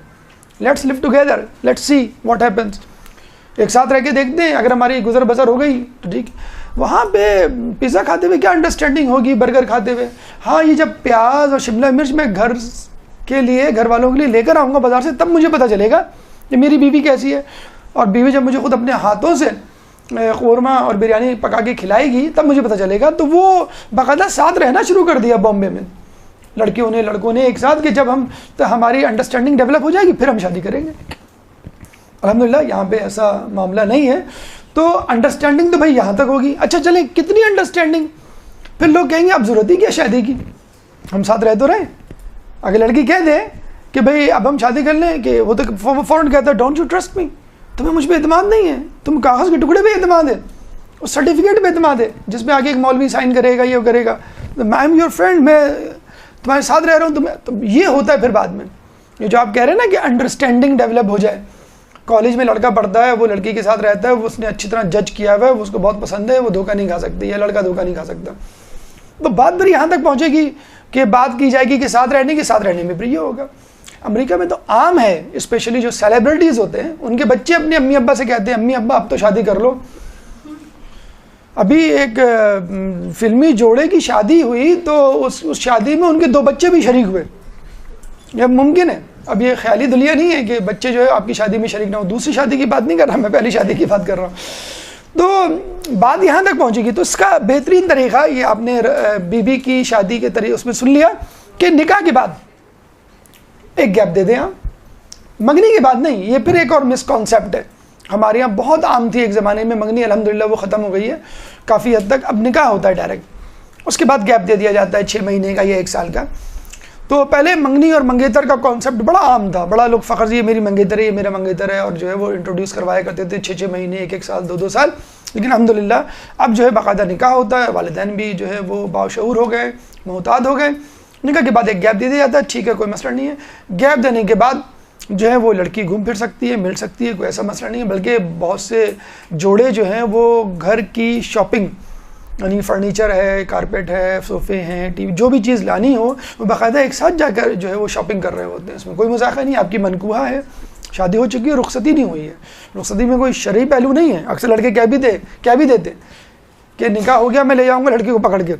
Let's live together, let's see what happens. ایک ساتھ رہ کے دیکھتے ہیں، اگر ہماری گزر بسر ہو گئی تو ٹھیک. وہاں پہ پیزا کھاتے ہوئے کیا انڈرسٹینڈنگ ہوگی، برگر کھاتے ہوئے؟ ہاں یہ جب پیاز اور شملہ مرچ میں گھر کے لیے، گھر والوں کے لیے لے کر آؤں گا بازار سے، تب مجھے پتہ چلے گا کہ میری بیوی کیسی ہے. اور بیوی جب مجھے خود اپنے ہاتھوں سے قورمہ اور بریانی پکا کے کھلائے گی تب مجھے پتہ چلے گا. تو وہ باقاعدہ ساتھ رہنا شروع کر دیا بامبے میں لڑکیوں نے لڑکوں نے ایک ساتھ، کہ جب ہماری انڈرسٹینڈنگ ڈیولپ ہو جائے گی پھر ہم شادی کریں گے. الحمدللہ یہاں پہ ایسا معاملہ نہیں ہے. تو انڈرسٹینڈنگ تو بھائی یہاں تک ہوگی. اچھا چلیں کتنی انڈرسٹینڈنگ؟ پھر لوگ کہیں گے اب ضرورت ہی کیا شادی کی، ہم ساتھ رہ تو رہے. اگر لڑکی کہہ دے کہ بھئی اب ہم شادی کر لیں، کہ وہ تو فوراً کہتا ہے ڈونٹ یو ٹرسٹ می، تمہیں مجھ پہ اعتماد نہیں ہے، تم کاغذ کے ٹکڑے پہ اعتماد ہے، اس سرٹیفکیٹ پہ اعتماد ہے جس پہ آگے ایک مولوی سائن کرے گا، یہ کرے گا، آئی ایم یور فرینڈ، میں تمہارے ساتھ رہ رہا ہوں. تو یہ ہوتا ہے پھر بعد میں یہ جو آپ کہہ رہے ہیں نا کہ انڈرسٹینڈنگ ڈیولپ ہو جائے. کالج میں لڑکا پڑھتا ہے، وہ لڑکی کے ساتھ رہتا ہے، وہ اس نے اچھی طرح جج کیا ہوا ہے، وہ اس کو بہت پسند ہے، وہ دھوکہ نہیں کھا سکتی، یا لڑکا دھوکہ نہیں کھا سکتا. تو بات پھر یہاں تک پہنچے گی کہ بات کی جائے گی کہ ساتھ رہنے کی، ساتھ رہنے میں پھر یہ ہوگا. امریکہ میں تو عام ہے، اسپیشلی جو سیلیبریٹیز ہوتے ہیں ان کے بچے اپنے امی ابا سے کہتے ہیں امی ابا اب تو شادی کر لو. ابھی ایک فلمی جوڑے کی شادی ہوئی تو اس شادی میں ان کے 2 بچے بھی شریک ہوئے. یہ ممکن ہے، اب یہ خیالی دنیا نہیں ہے کہ بچے جو ہے آپ کی شادی میں شریک نہ ہو. دوسری شادی کی بات نہیں کر رہا میں، پہلی شادی کی بات کر رہا ہوں. تو بات یہاں تک پہنچے گی. تو اس کا بہترین طریقہ یہ آپ نے بی کی شادی کے طریقے اس میں سن لیا کہ نکاح کے بعد ایک گیپ دے دیں آپ، منگنی کے بعد نہیں. یہ پھر ایک اور مس کانسیپٹ ہے، ہمارے یہاں بہت عام تھی ایک زمانے میں منگنی، الحمدللہ وہ ختم ہو گئی ہے کافی حد تک. اب نکاح ہوتا ہے ڈائریکٹ، اس کے بعد گیپ دے دیا جاتا ہے 6 مہینے کا یا 1 سال کا. تو پہلے منگنی اور منگیتر کا کانسیپٹ بڑا عام تھا، بڑا لوگ فخر یہ میری منگیتر ہے، یہ میرا منگیتر ہے، اور جو ہے وہ انٹروڈیوس کروایا کرتے تھے 6 مہینے، 1 سال، 2 سال. لیکن الحمدللہ اب جو ہے باقاعدہ نکاح ہوتا ہے، والدین بھی جو ہے وہ باشعور ہو گئے، محتاط ہو گئے. نکاح کے بعد ایک گیپ دے دیا جاتا ہے، ٹھیک ہے کوئی مسئلہ نہیں ہے. گیپ دینے کے بعد جو ہے وہ لڑکی گھوم پھر سکتی ہے، مل سکتی ہے، کوئی ایسا مسئلہ نہیں ہے. بلکہ بہت سے جوڑے جو ہیں وہ گھر کی شاپنگ، یعنی فرنیچر ہے، کارپیٹ ہے، صوفے ہیں، ٹی وی، جو بھی چیز لانی ہو وہ باقاعدہ ایک ساتھ جا کر جو ہے وہ شاپنگ کر رہے ہوتے ہیں. اس میں کوئی مذاقہ نہیں، آپ کی منکوحہ ہے، شادی ہو چکی ہے، رخصتی نہیں ہوئی ہے. رخصتی میں کوئی شرعی پہلو نہیں ہے. اکثر لڑکے کیا بھی دیتے کہ نکاح ہو گیا میں لے جاؤں گا لڑکی کو پکڑ کے،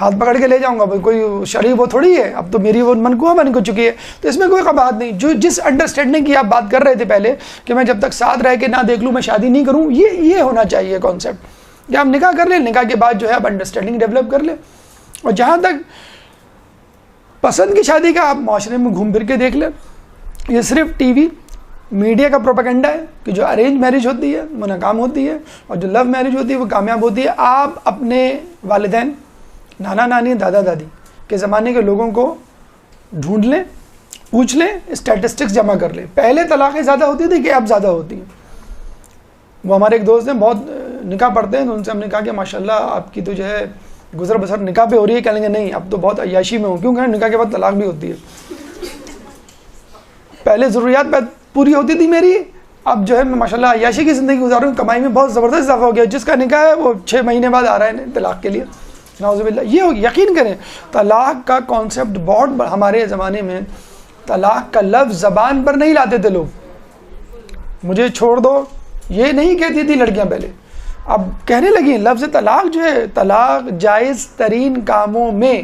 ہاتھ پکڑ کے لے جاؤں گا. کوئی شرعی وہ تھوڑی ہے، اب تو میری وہ منکوحہ بن چکی ہے. تو اس میں کوئی قباحت نہیں. جس انڈرسٹینڈنگ کی آپ بات کر رہے تھے پہلے کہ میں جب تک ساتھ رہ کے نہ دیکھ لوں میں شادی نہیں کروں، یہ ہونا چاہیے کانسیپٹ کہ آپ نکاح کر لیں، نکاح کے بعد جو ہے آپ انڈرسٹینڈنگ ڈیولپ کر لیں. اور جہاں تک پسند کی شادی کا، آپ معاشرے میں گھوم پھر کے دیکھ لیں. یہ صرف ٹی وی میڈیا کا پروپیگنڈا ہے کہ جو ارینج میرج ہوتی ہے وہ ناکام ہوتی ہے اور جو لو میرج ہوتی ہے وہ کامیاب ہوتی ہے. آپ اپنے والدین، نانا نانی، دادا دادی کے زمانے کے لوگوں کو ڈھونڈ لیں، پوچھ لیں، اسٹیٹسٹکس جمع کر لیں. پہلے طلاقیں زیادہ ہوتی تھی کہ اب زیادہ ہوتی ہیں. وہ ہمارے ایک دوست ہیں بہت نکاح پڑھتے ہیں، تو ان سے ہم نے کہا کہ ماشاءاللہ آپ کی تو جو ہے گزر بسر نکاح پہ ہو رہی ہے. کہیں گے نہیں اب تو بہت عیاشی میں ہوں، کیوں کہ نکاح کے بعد طلاق بھی ہوتی ہے. پہلے ضروریات پوری ہوتی تھی میری، اب جو ہے میں ماشاءاللہ عیاشی کی زندگی گزار رہا ہوں، کمائی میں بہت زبردست اضافہ ہو گیا. جس کا نکاح ہے وہ 6 مہینے بعد آ رہا ہے طلاق کے لیے. نعوذ باللہ. یہ یقین کریں طلاق کا کانسیپٹ بہت ہمارے زمانے میں طلاق کا لفظ زبان پر نہیں لاتے تھے لوگ. مجھے چھوڑ دو یہ نہیں کہتی تھی لڑکیاں پہلے, اب کہنے لگی لفظ طلاق جو ہے, طلاق جائز ترین کاموں میں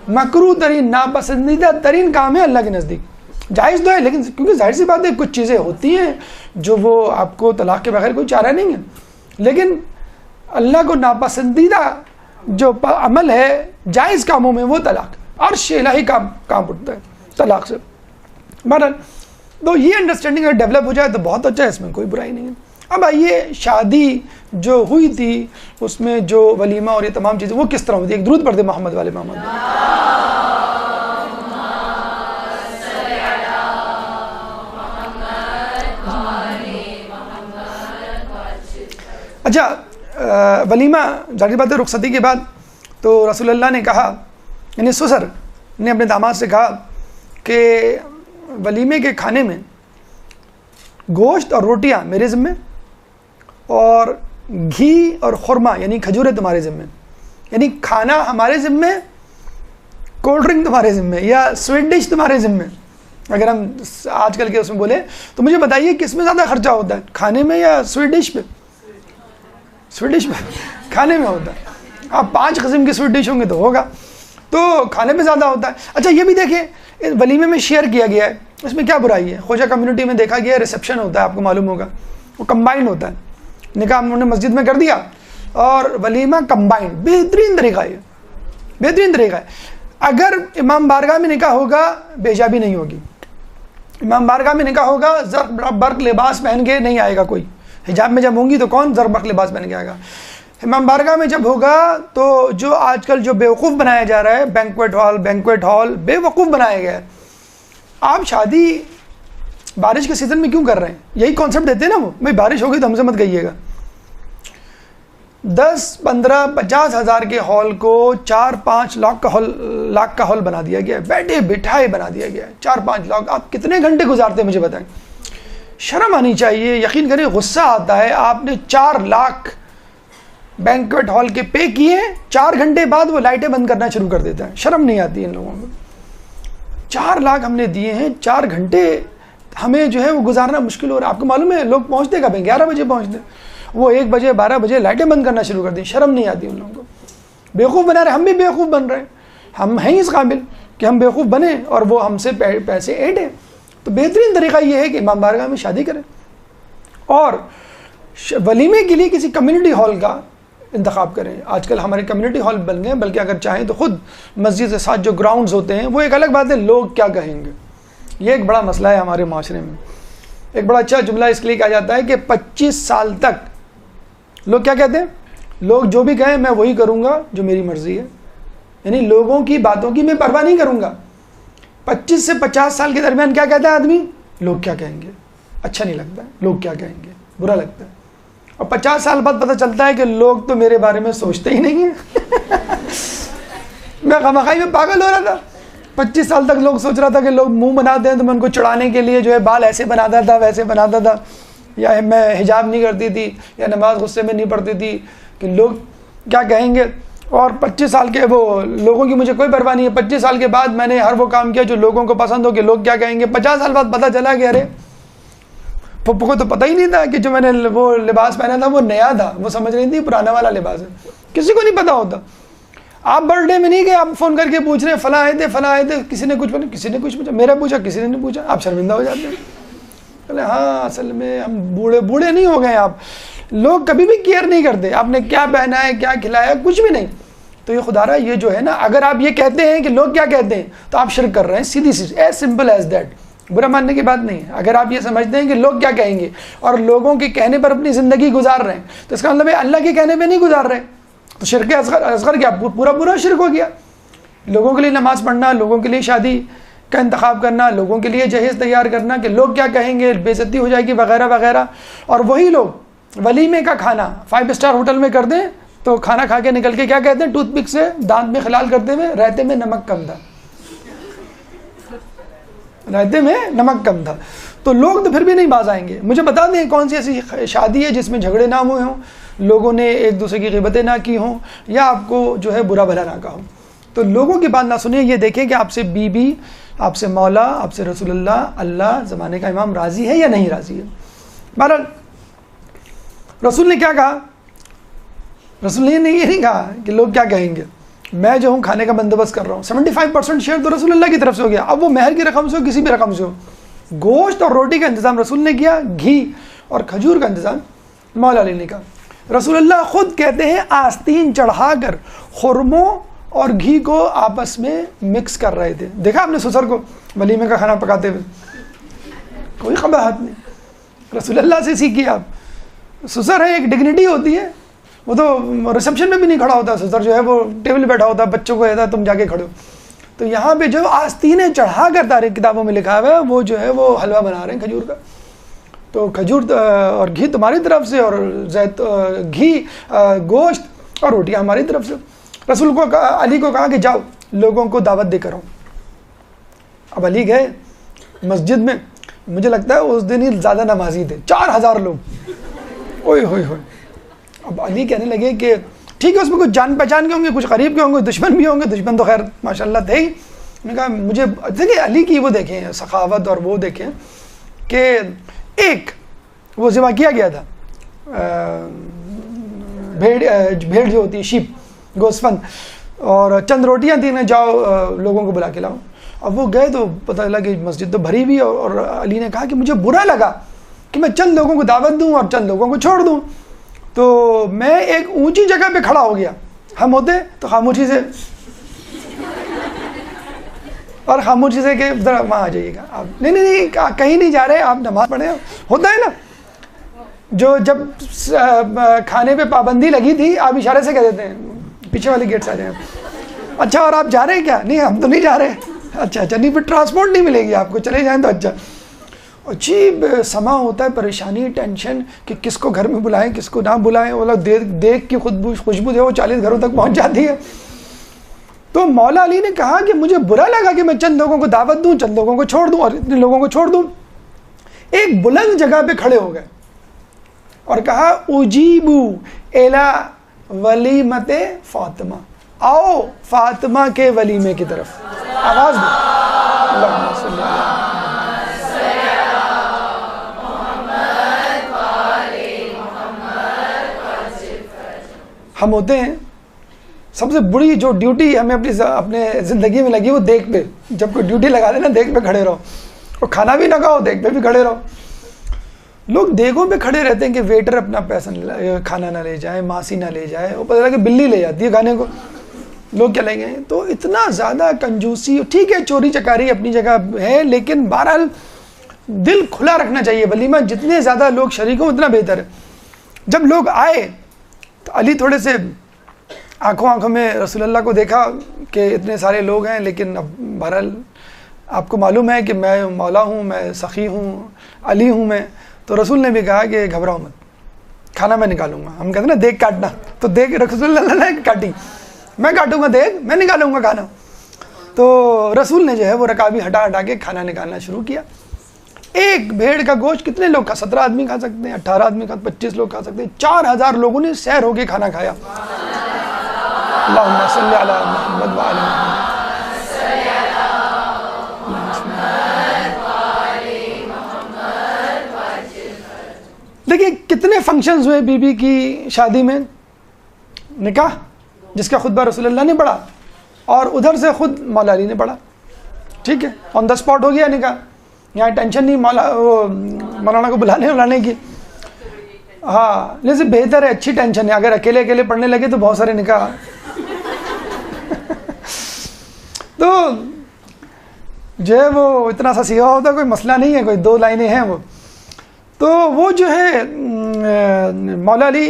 مکروہ ترین ناپسندیدہ ترین کام ہے اللہ کے نزدیک. جائز تو ہے لیکن کیونکہ ظاہر سی بات ہے کچھ چیزیں ہوتی ہیں جو وہ آپ کو طلاق کے بغیر کوئی چارہ نہیں ہے, لیکن اللہ کو ناپسندیدہ جو عمل ہے جائز کاموں میں وہ طلاق عرش الہی کام اٹھتا ہے طلاق سے. بہرحال تو یہ انڈرسٹینڈنگ اگر ڈیولپ ہو جائے تو بہت اچھا ہے, اس میں کوئی برائی نہیں ہے. اب آئیے شادی جو ہوئی تھی اس میں جو ولیمہ اور یہ تمام چیزیں وہ کس طرح ہوتی ہے. ایک درود پڑھ دے محمد والے محمد. اچھا ولیمہ ظاہر بات ہے رخصتی کے بعد تو رسول اللہ نے کہا, یعنی سسر نے اپنے داماد سے کہا کہ ولیمے کے کھانے میں گوشت اور روٹیاں میرے ذمے اور گھی اور خرما یعنی کھجوریں تمہارے ذمے, یعنی کھانا ہمارے ذمے, کولڈ ڈرنک تمہارے ذمے یا سویٹ ڈش تمہارے ذمے. اگر ہم آج کل کے اس میں بولیں تو مجھے بتائیے کس میں زیادہ خرچہ ہوتا ہے, کھانے میں یا سویٹ ڈش پہ؟ سویٹ ڈش پہ کھانے میں ہوتا ہے. آپ 5 قسم کی سویٹ ڈش ہوں گے تو ہوگا, تو کھانے میں زیادہ ہوتا ہے. اچھا یہ بھی دیکھیں ولیمے میں شیئر کیا گیا ہے, اس میں کیا برائی ہے؟ خواجہ کمیونٹی میں دیکھا گیا ہے ریسیپشن ہوتا ہے, آپ کو معلوم ہوگا وہ کمبائنڈ ہوتا ہے, نکاح ہم نے مسجد میں کر دیا اور ولیمہ کمبائنڈ. بہترین طریقہ ہے, بہترین طریقہ ہے. اگر امام بارگاہ میں نکاح ہوگا بیجابی نہیں ہوگی, امام بارگاہ میں نکاح ہوگا زرق برق لباس پہن کے نہیں آئے گا کوئی, حجاب میں جب ہوں گی تو کون زرق برق لباس پہن کے آئے گا. امام بارگاہ میں جب ہوگا تو جو آج کل جو بیوقوف بنایا جا رہا ہے بینکویٹ ہال بے وقوف بنایا گیا ہے. آپ شادی بارش کے سیزن میں کیوں کر رہے ہیں؟ یہی کانسیپٹ دیتے ہیں نا وہ, بھائی بارش ہوگی تو ہم سے مت گئیے گا. 10 15 50 ہزار کے ہال کو 4-5 لاکھ کا ہال بنا دیا گیا ہے, بیٹھے بٹھائے بنا دیا گیا ہے. 4-5 لاکھ آپ کتنے گھنٹے گزارتے ہیں مجھے بتائیں. شرم آنی چاہیے, یقین کریں غصہ آتا ہے. آپ نے 4 لاکھ بینکویٹ ہال کے پے کیے, 4 گھنٹے بعد وہ لائٹیں بند کرنا شروع کر دیتا ہے. شرم نہیں آتی ان لوگوں کو. 4 لاکھ ہم نے دیے ہیں, 4 گھنٹے ہمیں جو ہے وہ گزارنا مشکل ہو رہا ہے. آپ کو معلوم ہے لوگ پہنچتے کب ہیں؟ 11 بجے پہنچتے, وہ 1 بجے 12 بجے لائٹیں بند کرنا شروع کر دیں. شرم نہیں آتی ان لوگوں کو. بیوقوف بنا رہے, ہم بھی بیوقوف بن رہے ہیں. ہم ہیں اس قابل کہ ہم بیوقوف بنیں اور وہ ہم سے پیسے ایڈیں. تو بہترین طریقہ یہ ہے کہ امام بارگاہ میں شادی کریں اور ولیمے کے لیے کسی کمیونٹی ہال کا انتخاب کریں. آج کل ہمارے کمیونٹی ہال بن گئے, بلکہ اگر چاہیں تو خود مسجد کے ساتھ جو گراؤنڈز ہوتے ہیں وہ ایک الگ بات ہے. لوگ کیا کہیں گے, یہ ایک بڑا مسئلہ ہے ہمارے معاشرے میں. ایک بڑا اچھا جملہ اس لیے کہا جاتا ہے کہ 25 سال تک لوگ کیا کہتے ہیں, لوگ جو بھی کہیں میں وہی کروں گا جو میری مرضی ہے, یعنی لوگوں کی باتوں کی میں پرواہ نہیں کروں گا. 25 سے 50 سال کے درمیان کیا کہتا ہے آدمی, لوگ کیا کہیں گے, اچھا نہیں لگتا ہے, لوگ کیا کہیں گے, برا لگتا ہے. اور 50 سال بعد پتہ چلتا ہے کہ لوگ تو میرے بارے میں سوچتے ہی نہیں ہیں. میں خامخواہی میں پاگل ہو رہا تھا. 25 سال تک لوگ سوچ رہا تھا کہ لوگ منہ بناتے ہیں تو میں ان کو چڑھانے کے لیے جو ہے بال ایسے بناتا تھا ویسے بناتا تھا, یا میں حجاب نہیں کرتی تھی, یا نماز غصے میں نہیں پڑھتی تھی کہ لوگ کیا کہیں گے. اور 25 سال کے وہ لوگوں کی مجھے کوئی پرواہ نہیں ہے. 25 سال کے بعد میں نے ہر وہ کام کیا جو لوگوں کو پسند ہو کہ لوگ کیا کہیں گے. 50 سال بعد پتہ چلا کہ ارے پھپھو کو تو پتہ ہی نہیں تھا کہ جو میں نے وہ لباس پہنا تھا وہ نیا تھا, وہ سمجھ رہی تھی پرانا والا لباس ہے. کسی کو نہیں پتا ہوتا. آپ برتھ ڈے میں نہیں گئے, آپ فون کر کے پوچھ رہے ہیں فلاں آئے تھے, کسی نے کچھ پوچھا, میرا پوچھا, کسی نے نہیں پوچھا, آپ شرمندہ ہو جاتے ہیں. بولے ہاں اصل میں ہم بوڑھے نہیں ہو گئے. آپ لوگ کبھی بھی کیئر نہیں کرتے آپ نے کیا پہنا ہے, کیا کھلایا, کچھ بھی نہیں. تو یہ خدا رہا یہ جو ہے نا, اگر آپ یہ کہتے ہیں کہ لوگ کیا کہتے ہیں تو آپ شرک کر رہے ہیں. سیدھی سی, ایز سمپل ایز دیٹ. برا ماننے کی بات نہیں ہے. اگر آپ یہ سمجھتے ہیں کہ لوگ کیا کہیں گے اور لوگوں کے کہنے پر اپنی زندگی گزار رہے ہیں تو اس کا مطلب ہے اللہ کے کہنے پہ نہیں گزار رہے, تو شرک اصغر کیا پورا شرک ہو گیا. لوگوں کے لیے نماز پڑھنا, لوگوں کے لیے شادی کا انتخاب کرنا, لوگوں کے لیے جہیز تیار کرنا کہ لوگ کیا کہیں گے, بے عزتی ہو جائے گی وغیرہ وغیرہ. اور وہی لوگ ولیمے کا کھانا 5 اسٹار ہوٹل میں کر دیں تو کھانا کھا کے نکل کے کیا کہتے ہیں, ٹوتھ پک سے دانت میں خلال کرتے ہوئے رہتے میں نمک کم تھا, رہتے میں نمک کم تھا. تو لوگ تو پھر بھی نہیں باز آئیں گے. مجھے بتا دیں کون سی ایسی شادی ہے جس میں جھگڑے نہ ہوئے ہوں, لوگوں نے ایک دوسرے کی غیبتیں نہ کی ہوں یا آپ کو جو ہے برا بھلا نہ کہا ہو. تو لوگوں کی بات نہ سنیں, یہ دیکھیں کہ آپ سے بیوی, آپ سے مولا, آپ سے رسول اللہ زمانے کا امام راضی ہے یا نہیں راضی ہے. بہرحال رسول نے کیا کہا, رسول نے یہ نہیں کہا کہ لوگ کیا کہیں گے, میں جو ہوں کھانے کا بندوبست کر رہا ہوں. 75% شیئر تو رسول اللہ کی طرف سے ہو گیا, اب وہ مہر کی رقم سے ہو کسی بھی رقم سے ہو. گوشت اور روٹی کا انتظام رسول نے کیا, گھی اور کھجور کا انتظام مولا علی نے کہا. رسول اللہ خود کہتے ہیں آستین چڑھا کر خرموں اور گھی کو آپس میں مکس کر رہے تھے. دیکھا آپ نے سسر کو ولیمے کا کھانا پکاتے ہوئے؟ کوئی قباحت نہیں, رسول اللہ سے سیکھیے آپ. سسر ہے, ایک ڈگنیٹی ہوتی ہے, وہ تو ریسپشن میں بھی نہیں کھڑا ہوتا سسر, جو ہے وہ ٹیبل بیٹھا ہوتا ہے, بچوں کو کہتا ہے تم جا کے کھڑو. تو یہاں پہ جو آستینیں چڑھا کر تاریخ کتابوں میں لکھا ہوا ہے, وہ جو ہے وہ حلوہ بنا رہے ہیں کھجور کا. تو کھجور اور گھی تمہاری طرف سے, اور گھی, گوشت اور روٹیاں ہماری طرف سے. رسول کو علی کو کہا کہ جاؤ لوگوں کو دعوت دے کر آؤ. اب علی گئے مسجد میں, مجھے لگتا ہے اس دن ہی زیادہ نمازی تھے, 4000 لوگ. اوئے ہوئے ہوئے. اب علی کہنے لگے کہ ٹھیک ہے, اس میں کچھ جان پہچان کے ہوں گے, کچھ قریب کے ہوں گے, دشمن بھی ہوں گے. دشمن تو خیر ماشاء اللہ تھے ہی. انہوں نے کہا مجھے دیکھیں علی کی وہ دیکھیں سخاوت, اور وہ دیکھیں کہ ایک وہ ذبح کیا گیا تھا بھیڑ جو ہوتی ہے, شیپ, گوسفند, اور چند روٹیاں تھیں, جاؤ لوگوں کو بلا کے لاؤ. اب وہ گئے تو پتہ چلا کہ مسجد تو بھری ہوئی, اور علی نے کہا کہ مجھے برا لگا کہ میں چند لوگوں کو دعوت دوں اور چند لوگوں کو چھوڑ دوں. تو میں ایک اونچی جگہ پہ کھڑا ہو گیا. ہم ہوتے تو خاموشی سے, اور خاموشی سے کہ ذرا وہاں آ جائیے گا آپ, نہیں کہیں نہیں جا رہے, آپ نماز پڑھیں. ہوتا ہے نا جو جب کھانے پہ پابندی لگی تھی, آپ اشارے سے کہہ دیتے ہیں پیچھے والی گیٹ سے آ جائیں. اچھا اور آپ جا رہے ہیں کیا؟ نہیں ہم تو نہیں جا رہے. اچھا نہیں, پھر ٹرانسپورٹ نہیں ملے گی آپ کو, چلے جائیں تو اچھا. عجیب سما ہوتا ہے, پریشانی, ٹینشن کہ کس کو گھر میں بلائیں کس کو نہ بلائیں. وہ لوگ دیکھ کی خوشبو جو 40 گھروں تک پہنچ جاتی ہے. تو مولا علی نے کہا کہ مجھے برا لگا کہ میں چند لوگوں کو دعوت دوں, چند لوگوں کو چھوڑ دوں, اور اتنے لوگوں کو چھوڑ دوں. ایک بلند جگہ پہ کھڑے ہو گئے اور کہا اجیبو الی ولیمت فاطمہ, آؤ فاطمہ کے ولیمے کی طرف. آواز دو. اللہم صلی اللہ. ہم ہوتے ہیں سب سے بڑی جو ڈیوٹی ہمیں اپنے زندگی میں لگی وہ دیکھ پہ. جب کوئی ڈیوٹی لگا دے نا, دیکھ پہ کھڑے رہو, اور کھانا بھی نہ کھاؤ, دیکھ پہ بھی کھڑے رہو. لوگ دیگوں پہ کھڑے رہتے ہیں کہ ویٹر اپنا پیسہ کھانا نہ لے جائے, ماسی نہ لے جائے, وہ پتہ لگا کہ بلی لے جاتی ہے کھانے کو, لوگ کیا لیں گے. تو اتنا زیادہ کنجوسی, ٹھیک ہے چوری چکاری اپنی جگہ ہے, لیکن بہرحال دل کھلا رکھنا چاہیے. ولیمہ جتنے زیادہ لوگ شریک ہوں اتنا بہتر ہے. جب لوگ آئے تو علی تھوڑے سے آنکھوں میں رسول اللہ کو دیکھا کہ اتنے سارے لوگ ہیں, لیکن اب بہرحال آپ کو معلوم ہے کہ میں مولا ہوں, میں سخی ہوں, علی ہوں میں. تو رسول نے بھی کہا کہ گھبراؤ مت, کھانا میں نکالوں گا. ہم کہتے ہیں نا دیکھ کاٹنا, تو دیکھ رسول اللہ نے کاٹی, میں کاٹوں گا دیکھ, میں نکالوں گا کھانا. تو رسول نے جو ہے وہ رکابی ہٹا کے کھانا نکالنا شروع کیا. ایک بھیڑ کا گوشت کتنے لوگ 17 آدمی کھا سکتے ہیں, 18 آدمی 25 لوگ کھا سکتے ہیں. 4000 لوگوں نے سیر ہو کے کھانا کھایا. اللہم صلی علی محمد وعلی محمد. دیکھیے کتنے فنکشنز ہوئے بی بی کی شادی میں. نکاح جس کا خطبہ رسول اللہ نے پڑھا, اور ادھر سے خود مولا علی نے پڑھا. ٹھیک ہے, آن دا اسپاٹ ہو گیا نکاح. یہاں ٹینشن نہیں مولانا کو بلانے کی. ہاں لیکن بہتر ہے, اچھی ٹینشن ہے. اگر اکیلے پڑھنے لگے تو بہت سارے نکاح. تو جو ہے وہ اتنا سا سیوا ہوتا, کوئی مسئلہ نہیں ہے, کوئی 2 لائنیں ہیں وہ. تو وہ جو ہے مولا علی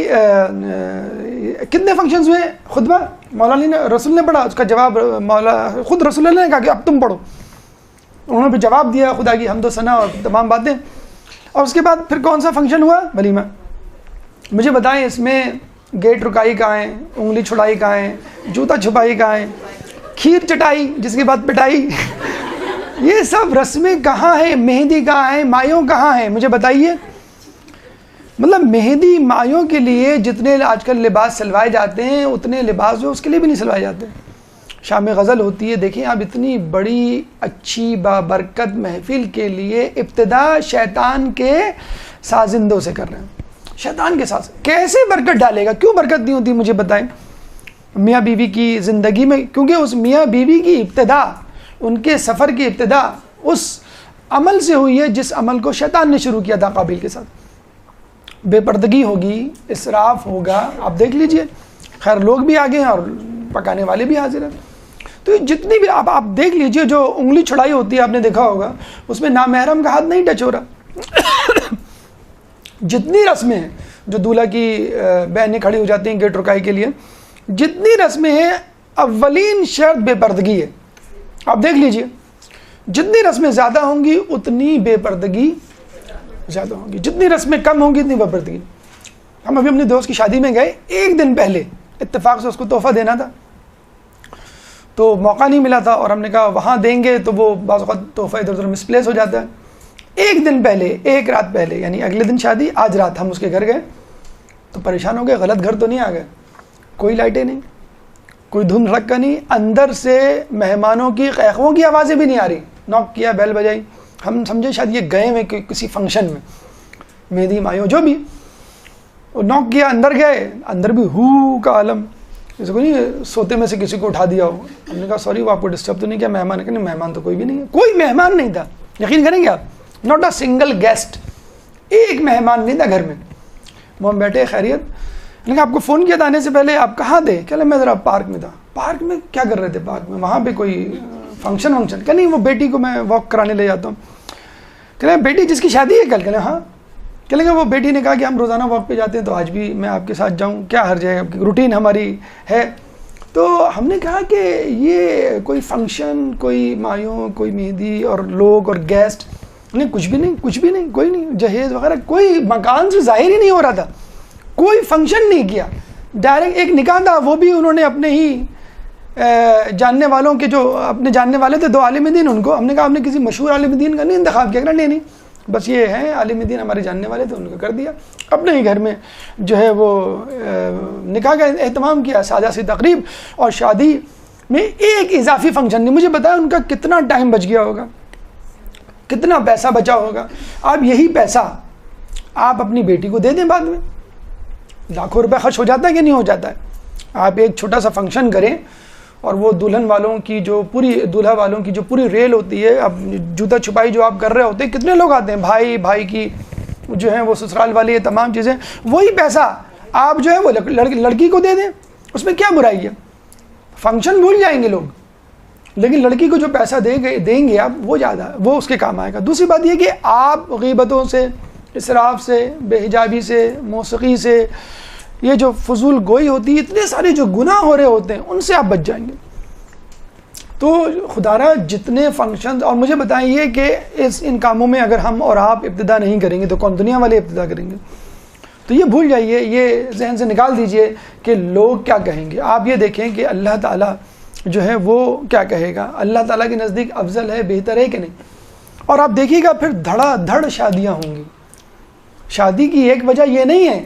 کتنے فنکشنز ہوئے. خطبہ مولا علی نے, رسول نے پڑھا, اس کا جواب خود رسول اللہ نے کہا کہ اب تم پڑھو. انہوں نے پھر جواب دیا, خدا کی حمد و ثنا اور تمام باتیں. اور اس کے بعد پھر کون سا فنکشن ہوا؟ ولیمہ. مجھے بتائیں اس میں گیٹ رکائی کہاں ہے, انگلی چھڑائی کہاں ہے, جوتا چھپائی کہاں ہے, کھیر چٹائی جس کے بعد پٹائی, یہ سب رسمیں کہاں ہیں؟ مہندی کہاں ہے؟ مایوں کہاں ہیں؟ مجھے بتائیے. مطلب مہدی مایوں کے لیے جتنے آج کل لباس سلوائے جاتے ہیں اتنے لباس جو اس کے لیے بھی نہیں سلوائے جاتے. شام غزل ہوتی ہے, دیکھیں آپ اتنی بڑی اچھی بابرکت محفل کے لیے ابتدا شیطان کے سازندوں سے کر رہے ہیں. شیطان کے ساتھ کیسے برکت ڈالے گا؟ کیوں برکت نہیں ہوتی مجھے بتائیں. میاں بیوی کی زندگی میں, کیونکہ اس میاں بیوی کی ابتدا, ان کے سفر کی ابتدا اس عمل سے ہوئی ہے جس عمل کو شیطان نے شروع کیا تھا قابیل کے ساتھ. بے پردگی ہوگی, اسراف ہوگا, آپ دیکھ لیجئے. خیر لوگ بھی آگے ہیں اور پکانے والے بھی حاضر ہیں. تو جتنی بھی آپ دیکھ لیجئے, جو انگلی چھڑائی ہوتی ہے آپ نے دیکھا ہوگا, اس میں نامحرم کا ہاتھ نہیں ٹچ ہو رہا. جتنی رسمیں ہیں, جو دولہا کی بہنیں کھڑی ہو جاتی ہیں گیٹ رکائی کے لیے, جتنی رسمیں ہیں اولین شرط بے پردگی ہے. آپ دیکھ لیجئے, جتنی رسمیں زیادہ ہوں گی اتنی بے پردگی زیادہ ہوں گی, جتنی رسمیں کم ہوں گی اتنی بے پردگی. ہم ابھی اپنے دوست کی شادی میں گئے, ایک دن پہلے اتفاق سے اس کو تحفہ دینا تھا تو موقع نہیں ملا تھا, اور ہم نے کہا وہاں دیں گے تو وہ بعض اوقات تحفہ ادھر ادھر مسپلیس ہو جاتا ہے. ایک دن پہلے, ایک رات پہلے, یعنی اگلے دن شادی, آج رات ہم اس کے گھر گئے تو پریشان ہو گئے. غلط گھر تو نہیں آ گئے, کوئی لائٹیں نہیں, کوئی دھند دھڑکا نہیں, اندر سے مہمانوں کی قہقہوں کی آوازیں بھی نہیں آ رہی. نوک کیا, بیل بجائی, ہم سمجھے شاید یہ گئے ہوئے کسی فنکشن میں, مہندی مایوں جو بھی. نوک کیا, اندر گئے, اندر بھی ہو کا عالم, جیسے کوئی نہیں سوتے میں سے کسی کو اٹھا دیا ہو. ہم نے کہا سوری وہ آپ کو ڈسٹرب تو نہیں کیا؟ مہمان ہے کہ نہیں, مہمان تو کوئی بھی نہیں ہے. کوئی مہمان نہیں تھا, یقین کریں گے آپ, ناٹ اے سنگل گیسٹ, ایک مہمان نہیں تھا گھر میں. وہ ہم بیٹھے, خیریت. میں نے کہا آپ کو فون کیا تھا آنے سے پہلے, آپ کہاں تھے؟ کہ میں ذرا پارک میں تھا. پارک میں کیا کر رہے تھے؟ پارک میں وہاں پہ کوئی فنکشن ونکشن؟ کہ نہیں وہ بیٹی کو میں واک کرانے لے جاتا ہوں. کہ لیں بیٹی جس کی شادی ہے کل؟ کہ لیں ہاں. کہ لیں وہ بیٹی نے کہا کہ ہم روزانہ واک پہ جاتے ہیں تو آج بھی میں آپ کے ساتھ جاؤں, کیا حرج ہے, روٹین ہماری ہے. تو ہم نے کہا کہ یہ کوئی فنکشن, کوئی مایوں, کوئی مہندی اور لوگ اور گیسٹ نہیں, کچھ بھی نہیں, کچھ بھی نہیں, کوئی نہیں, جہیز وغیرہ کوئی مکان سے ظاہر ہی نہیں ہو رہا تھا, کوئی فنکشن نہیں کیا. ڈائریکٹ ایک نکاح تھا, وہ بھی انہوں نے اپنے ہی جاننے والوں کے, جو اپنے جاننے والے تھے, 2 عالم دین, ان کو ہم نے کہا ہم نے کسی مشہور عالم دین کا نہیں انتخاب کیا. نہیں, بس یہ ہیں عالم دین ہمارے جاننے والے تھے, ان کو کر دیا. اپنے ہی گھر میں جو ہے وہ نکاح کا اہتمام کیا, سادہ سی تقریب, اور شادی میں ایک اضافی فنکشن نہیں. مجھے بتایا ان کا کتنا ٹائم بچ گیا ہوگا, کتنا پیسہ بچا ہوگا. آپ یہی پیسہ آپ اپنی بیٹی کو دے دیں, بعد میں لاکھوں روپے خرچ ہو جاتا ہے کہ نہیں ہو جاتا ہے. آپ ایک چھوٹا سا فنکشن کریں اور وہ دلہن والوں کی جو پوری, دولہا والوں کی جو پوری ریل ہوتی ہے, اب جوتا چھپائی جو آپ کر رہے ہوتے ہیں, کتنے لوگ آتے ہیں, بھائی کی جو ہیں وہ سسرال والی, یہ تمام چیزیں, وہی پیسہ آپ جو ہے وہ لڑکی کو دے دیں. اس میں کیا برائی ہے؟ فنکشن بھول جائیں گے لوگ, لیکن لڑکی کو جو پیسہ دیں گے آپ, وہ زیادہ وہ اس کے کام آئے گا. دوسری بات یہ کہ آپ غیبتوں سے, اسراف سے, بے حجابی سے, موسیقی سے, یہ جو فضول گوئی ہوتی ہے, اتنے سارے جو گناہ ہو رہے ہوتے ہیں, ان سے آپ بچ جائیں گے. تو خدا را جتنے فنکشن, اور مجھے بتائیں یہ کہ ان کاموں میں اگر ہم اور آپ ابتدا نہیں کریں گے تو کون دنیا والے ابتدا کریں گے؟ تو یہ بھول جائیے, یہ ذہن سے نکال دیجئے کہ لوگ کیا کہیں گے. آپ یہ دیکھیں کہ اللہ تعالیٰ جو ہے وہ کیا کہے گا. اللہ تعالیٰ کے نزدیک افضل ہے, بہتر ہے کہ نہیں. اور آپ دیکھیے گا پھر دھڑا دھڑ شادیاں ہوں گی. شادی کی ایک وجہ یہ نہیں ہے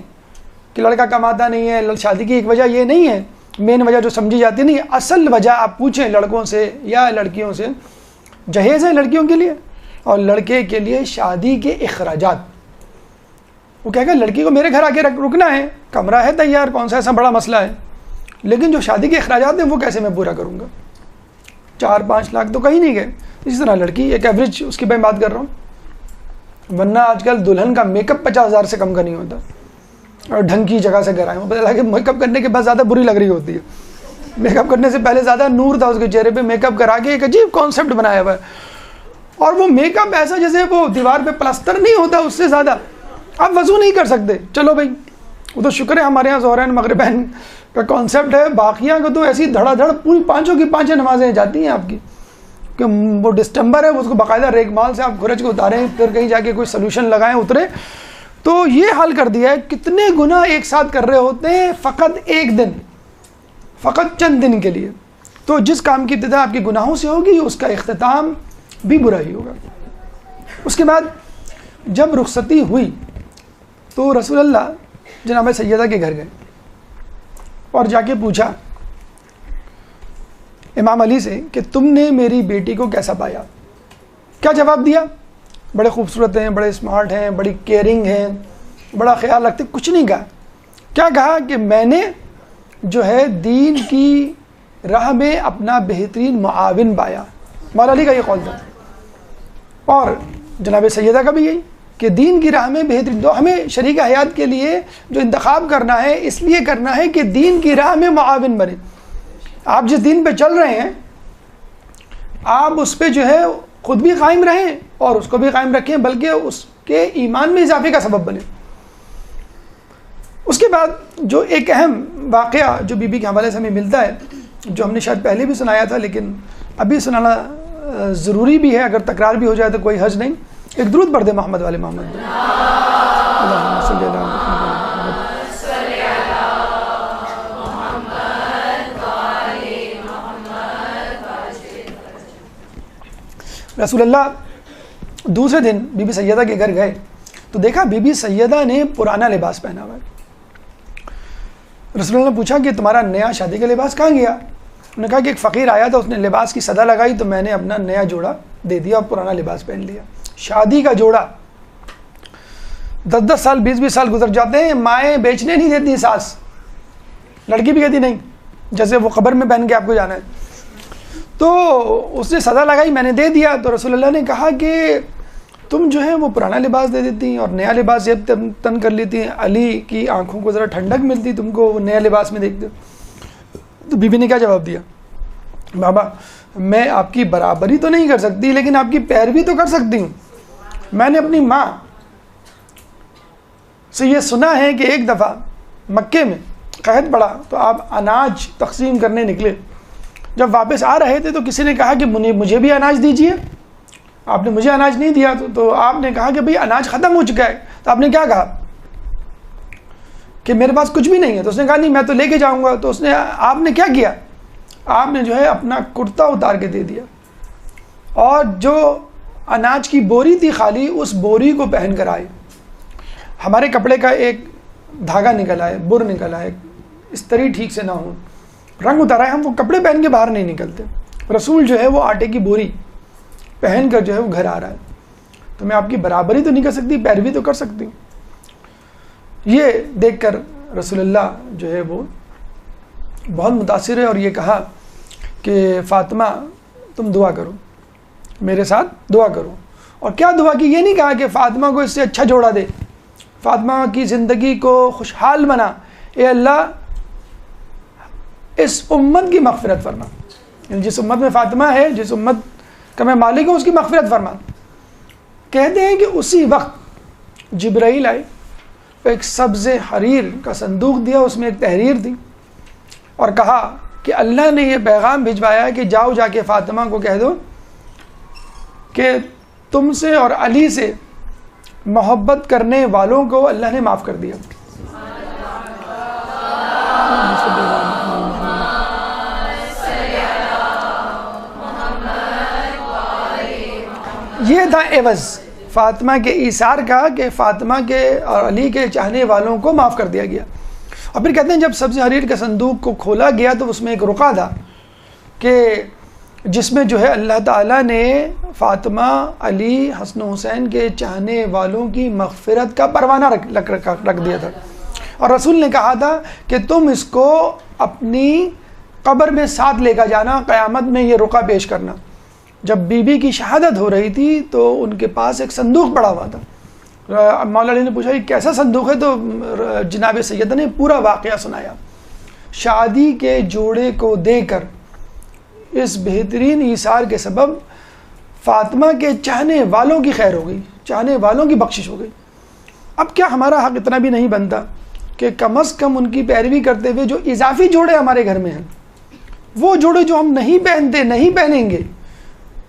کہ لڑکا کماتا نہیں ہے, شادی کی ایک وجہ یہ نہیں ہے, مین وجہ جو سمجھی جاتی نہیں. اصل وجہ آپ پوچھیں لڑکوں سے یا لڑکیوں سے, جہیز ہے لڑکیوں کے لیے, اور لڑکے کے لیے شادی کے اخراجات. وہ کہے گا لڑکی کو میرے گھر آ کے رکنا ہے, کمرہ ہے تیار, کون سا ایسا بڑا مسئلہ ہے, لیکن جو شادی کے اخراجات ہیں وہ کیسے میں پورا کروں گا. 4-5 لاکھ تو کہیں نہیں گئے. اسی طرح لڑکی, ایک ایوریج اس کی میں بات کر رہا ہوں, ورنہ آج کل دلہن کا میک اپ 50,000 سے کم کا نہیں ہوتا, اور ڈھنگ کی جگہ سے گھر آئے. وہ پتہ لگا کہ میک اپ کرنے کے بعد زیادہ بری لگ رہی ہوتی ہے. میک اپ کرنے سے پہلے زیادہ نور تھا اس کے چہرے پہ, میک اپ کرا کے ایک عجیب کانسیپٹ بنایا ہوا ہے. اور وہ میک اپ ایسا جیسے وہ دیوار پہ پلستر نہیں ہوتا, اس سے زیادہ آپ وضو نہیں کر سکتے. چلو بھائی وہ تو شکر ہے ہمارے یہاں ظہرین مغربین کا کانسیپٹ ہے, باقیاں کو تو ایسی دھڑا دھڑ پوری 5 کی 5 نمازیں جاتی ہیں آپ کی, کہ وہ ڈسٹمبر ہے, اس کو باقاعدہ ریگ مال سے آپ گھرج کو اتاریں, پھر کہیں جا کے کوئی سلوشن لگائیں, اترے. تو یہ حل کر دیا ہے. کتنے گناہ ایک ساتھ کر رہے ہوتے ہیں فقط ایک دن, فقط چند دن کے لیے. تو جس کام کی ابتدا آپ کے گناہوں سے ہوگی, اس کا اختتام بھی برا ہی ہوگا. اس کے بعد جب رخصتی ہوئی تو رسول اللہ جناب سیدہ کے گھر گئے اور جا کے پوچھا امام علی سے کہ تم نے میری بیٹی کو کیسا پایا؟ کیا جواب دیا؟ بڑے خوبصورت ہیں، بڑے اسمارٹ ہیں، بڑی کیئرنگ ہیں، بڑا خیال رکھتے. کچھ نہیں کہا. کیا کہا کہ میں نے جو ہے دین کی راہ میں اپنا بہترین معاون پایا. مولا علی کا یہ قول تھا اور جناب سیدہ کا بھی یہی کہ دین کی راہ میں بہترین. تو ہمیں شریک حیات کے لیے جو انتخاب کرنا ہے اس لیے کرنا ہے کہ دین کی راہ میں معاون بنے. آپ جس دین پہ چل رہے ہیں آپ اس پہ جو ہے خود بھی قائم رہیں اور اس کو بھی قائم رکھیں، بلکہ اس کے ایمان میں اضافے کا سبب بنے. اس کے بعد جو ایک اہم واقعہ جو بی بی کے حوالے سے ہمیں ملتا ہے، جو ہم نے شاید پہلے بھی سنایا تھا لیکن ابھی سنانا ضروری بھی ہے، اگر تکرار بھی ہو جائے تو کوئی حرج نہیں. ایک درود پڑھ دے محمد والے محمد. اللہم صلی علی محمد. رسول اللہ دوسرے دن بی بی سیدہ کے گھر گئے تو دیکھا بی بی سیدہ نے پرانا لباس پہنا ہوا ہے. رسول اللہ نے پوچھا کہ تمہارا نیا شادی کا لباس کہاں گیا؟ انہوں نے کہا کہ ایک فقیر آیا تھا، اس نے لباس کی صدا لگائی تو میں نے اپنا نیا جوڑا دے دیا اور پرانا لباس پہن لیا. شادی کا جوڑا 10 سال 20 سال گزر جاتے ہیں، مائیں بیچنے نہیں دیتی ساس، لڑکی بھی کہتی نہیں، جیسے وہ قبر میں پہن کے آپ کو جانا ہے. تو اس نے صدا لگائی، میں نے دے دیا. تو رسول اللہ نے کہا کہ تم جو ہے وہ پرانا لباس دے دیتی اور نیا لباس جیب تن کر لیتی ہیں، علی کی آنکھوں کو ذرا ٹھنڈک ملتی تم کو وہ نیا لباس میں دیکھتے. تو بی بی نے کیا جواب دیا؟ بابا میں آپ کی برابری تو نہیں کر سکتی لیکن آپ کی پیروی تو کر سکتی ہوں. میں نے اپنی ماں سے یہ سنا ہے کہ ایک دفعہ مکے میں قحط پڑا تو آپ اناج تقسیم کرنے نکلے. جب واپس آ رہے تھے تو کسی نے کہا کہ مجھے بھی اناج دیجیے. آپ نے مجھے اناج نہیں دیا تو آپ نے کہا کہ بھئی اناج ختم ہو چکا ہے. تو آپ نے کیا کہا کہ میرے پاس کچھ بھی نہیں ہے. تو اس نے کہا نہیں میں تو لے کے جاؤں گا. تو آپ نے کیا کیا؟ آپ نے جو ہے اپنا کرتا اتار کے دے دیا اور جو اناج کی بوری تھی خالی اس بوری کو پہن کر آئے. ہمارے کپڑے کا ایک دھاگا نکل آئے، بر نکل آئے، استری ٹھیک سے نہ ہو، رنگ اتارا ہے، ہم وہ کپڑے پہن کے باہر نہیں نکلتے. رسول جو ہے وہ آٹے کی بوری پہن کر جو ہے وہ گھر آ رہا ہے. تو میں آپ کی برابری تو نہیں کر سکتی، پیروی تو کر سکتی ہوں. یہ دیکھ کر رسول اللہ جو ہے وہ بہت متاثر ہے اور یہ کہا کہ فاطمہ تم دعا کرو، میرے ساتھ دعا کرو. اور کیا دعا کی؟ یہ نہیں کہا کہ فاطمہ کو اس سے اچھا جوڑا دے، فاطمہ کی زندگی کو خوشحال بنا، اے اللہ اس امت کی مغفرت فرما. یعنی جس امت میں فاطمہ ہے، جس امت کا میں مالک ہوں، اس کی مغفرت فرما. کہتے ہیں کہ اسی وقت جبرائیل آئے، ایک سبز حریر کا صندوق دیا، اس میں ایک تحریر تھی اور کہا کہ اللہ نے یہ پیغام بھجوایا ہے کہ جاؤ جا کے فاطمہ کو کہہ دو کہ تم سے اور علی سے محبت کرنے والوں کو اللہ نے معاف کر دیا. یہ تھا عوض فاطمہ کے ایثار کا کہ فاطمہ کے اور علی کے چاہنے والوں کو معاف کر دیا گیا. اور پھر کہتے ہیں جب سبز حریر کے صندوق کو کھولا گیا تو اس میں ایک رقعہ تھا کہ جس میں جو ہے اللہ تعالیٰ نے فاطمہ، علی، حسن و حسین کے چاہنے والوں کی مغفرت کا پروانہ رکھ دیا تھا. اور رسول نے کہا تھا کہ تم اس کو اپنی قبر میں ساتھ لے کر جانا، قیامت میں یہ رقعہ پیش کرنا. جب بی بی کی شہادت ہو رہی تھی تو ان کے پاس ایک صندوق پڑا ہوا تھا. مولا علی نے پوچھا یہ کیسا صندوق ہے؟ تو جناب سیدہ نے پورا واقعہ سنایا. شادی کے جوڑے کو دے کر اس بہترین ایثار کے سبب فاطمہ کے چاہنے والوں کی خیر ہو گئی، چاہنے والوں کی بخشش ہو گئی. اب کیا ہمارا حق اتنا بھی نہیں بنتا کہ کم از کم ان کی پیروی کرتے ہوئے جو اضافی جوڑے ہمارے گھر میں ہیں، وہ جوڑے جو ہم نہیں پہنتے، نہیں پہنیں گے،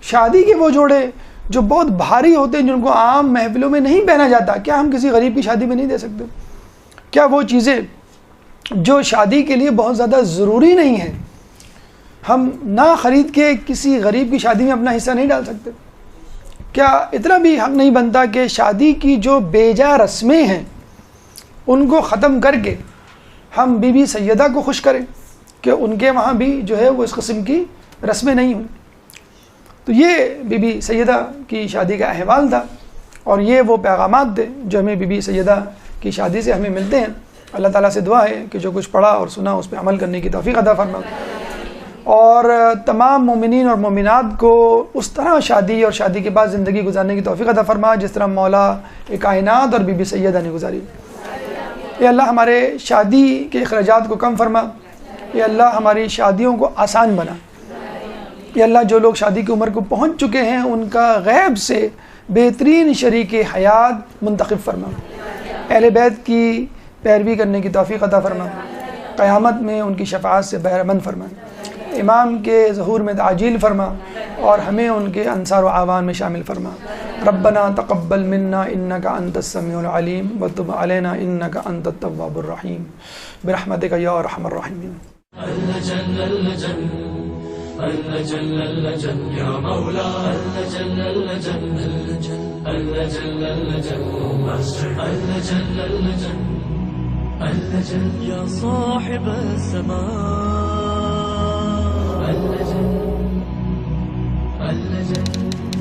شادی کے وہ جوڑے جو بہت بھاری ہوتے ہیں جن کو عام محفلوں میں نہیں پہنا جاتا، کیا ہم کسی غریب کی شادی میں نہیں دے سکتے؟ کیا وہ چیزیں جو شادی کے لیے بہت زیادہ ضروری نہیں ہیں ہم نہ خرید کے کسی غریب کی شادی میں اپنا حصہ نہیں ڈال سکتے؟ کیا اتنا بھی حق نہیں بنتا کہ شادی کی جو بیجا رسمیں ہیں ان کو ختم کر کے ہم بی بی سیدہ کو خوش کریں کہ ان کے وہاں بھی جو ہے وہ اس قسم کی رسمیں نہیں ہوں. تو یہ بی بی سیدہ کی شادی کا احوال تھا اور یہ وہ پیغامات تھے جو ہمیں بی بی سیدہ کی شادی سے ہمیں ملتے ہیں. اللہ تعالیٰ سے دعا ہے کہ جو کچھ پڑھا اور سنا اس پہ عمل کرنے کی توفیق عطا فرما اور تمام مومنین اور مومنات کو اس طرح شادی اور شادی کے بعد زندگی گزارنے کی توفیق عطا فرما جس طرح مولا کائنات اور بی بی سیدہ نے گزاری. اے اللہ ہمارے شادی کے اخراجات کو کم فرما. اے اللہ ہماری شادیوں کو آسان بنا. اے اللہ جو لوگ شادی کی عمر کو پہنچ چکے ہیں ان کا غیب سے بہترین شریک حیات منتخب فرما. اہل بیت کی پیروی کرنے کی توفیق عطا فرما. قیامت میں ان کی شفاعت سے بہرہ مند فرما. امام کے ظہور میں تعجیل فرما اور ہمیں ان کے انصار و اعوان میں شامل فرما. ربنا تقبل منا انك انت السميع العليم وتب علينا انك انت التواب الرحيم برحمتك يا ارحم الراحمين. اللجن اللجن اللجن اللجن يا مولا اللجن اللجن اللجن اللجن اللجن اللجن اللجن اللجن يا صاحب السماء اللجن اللجن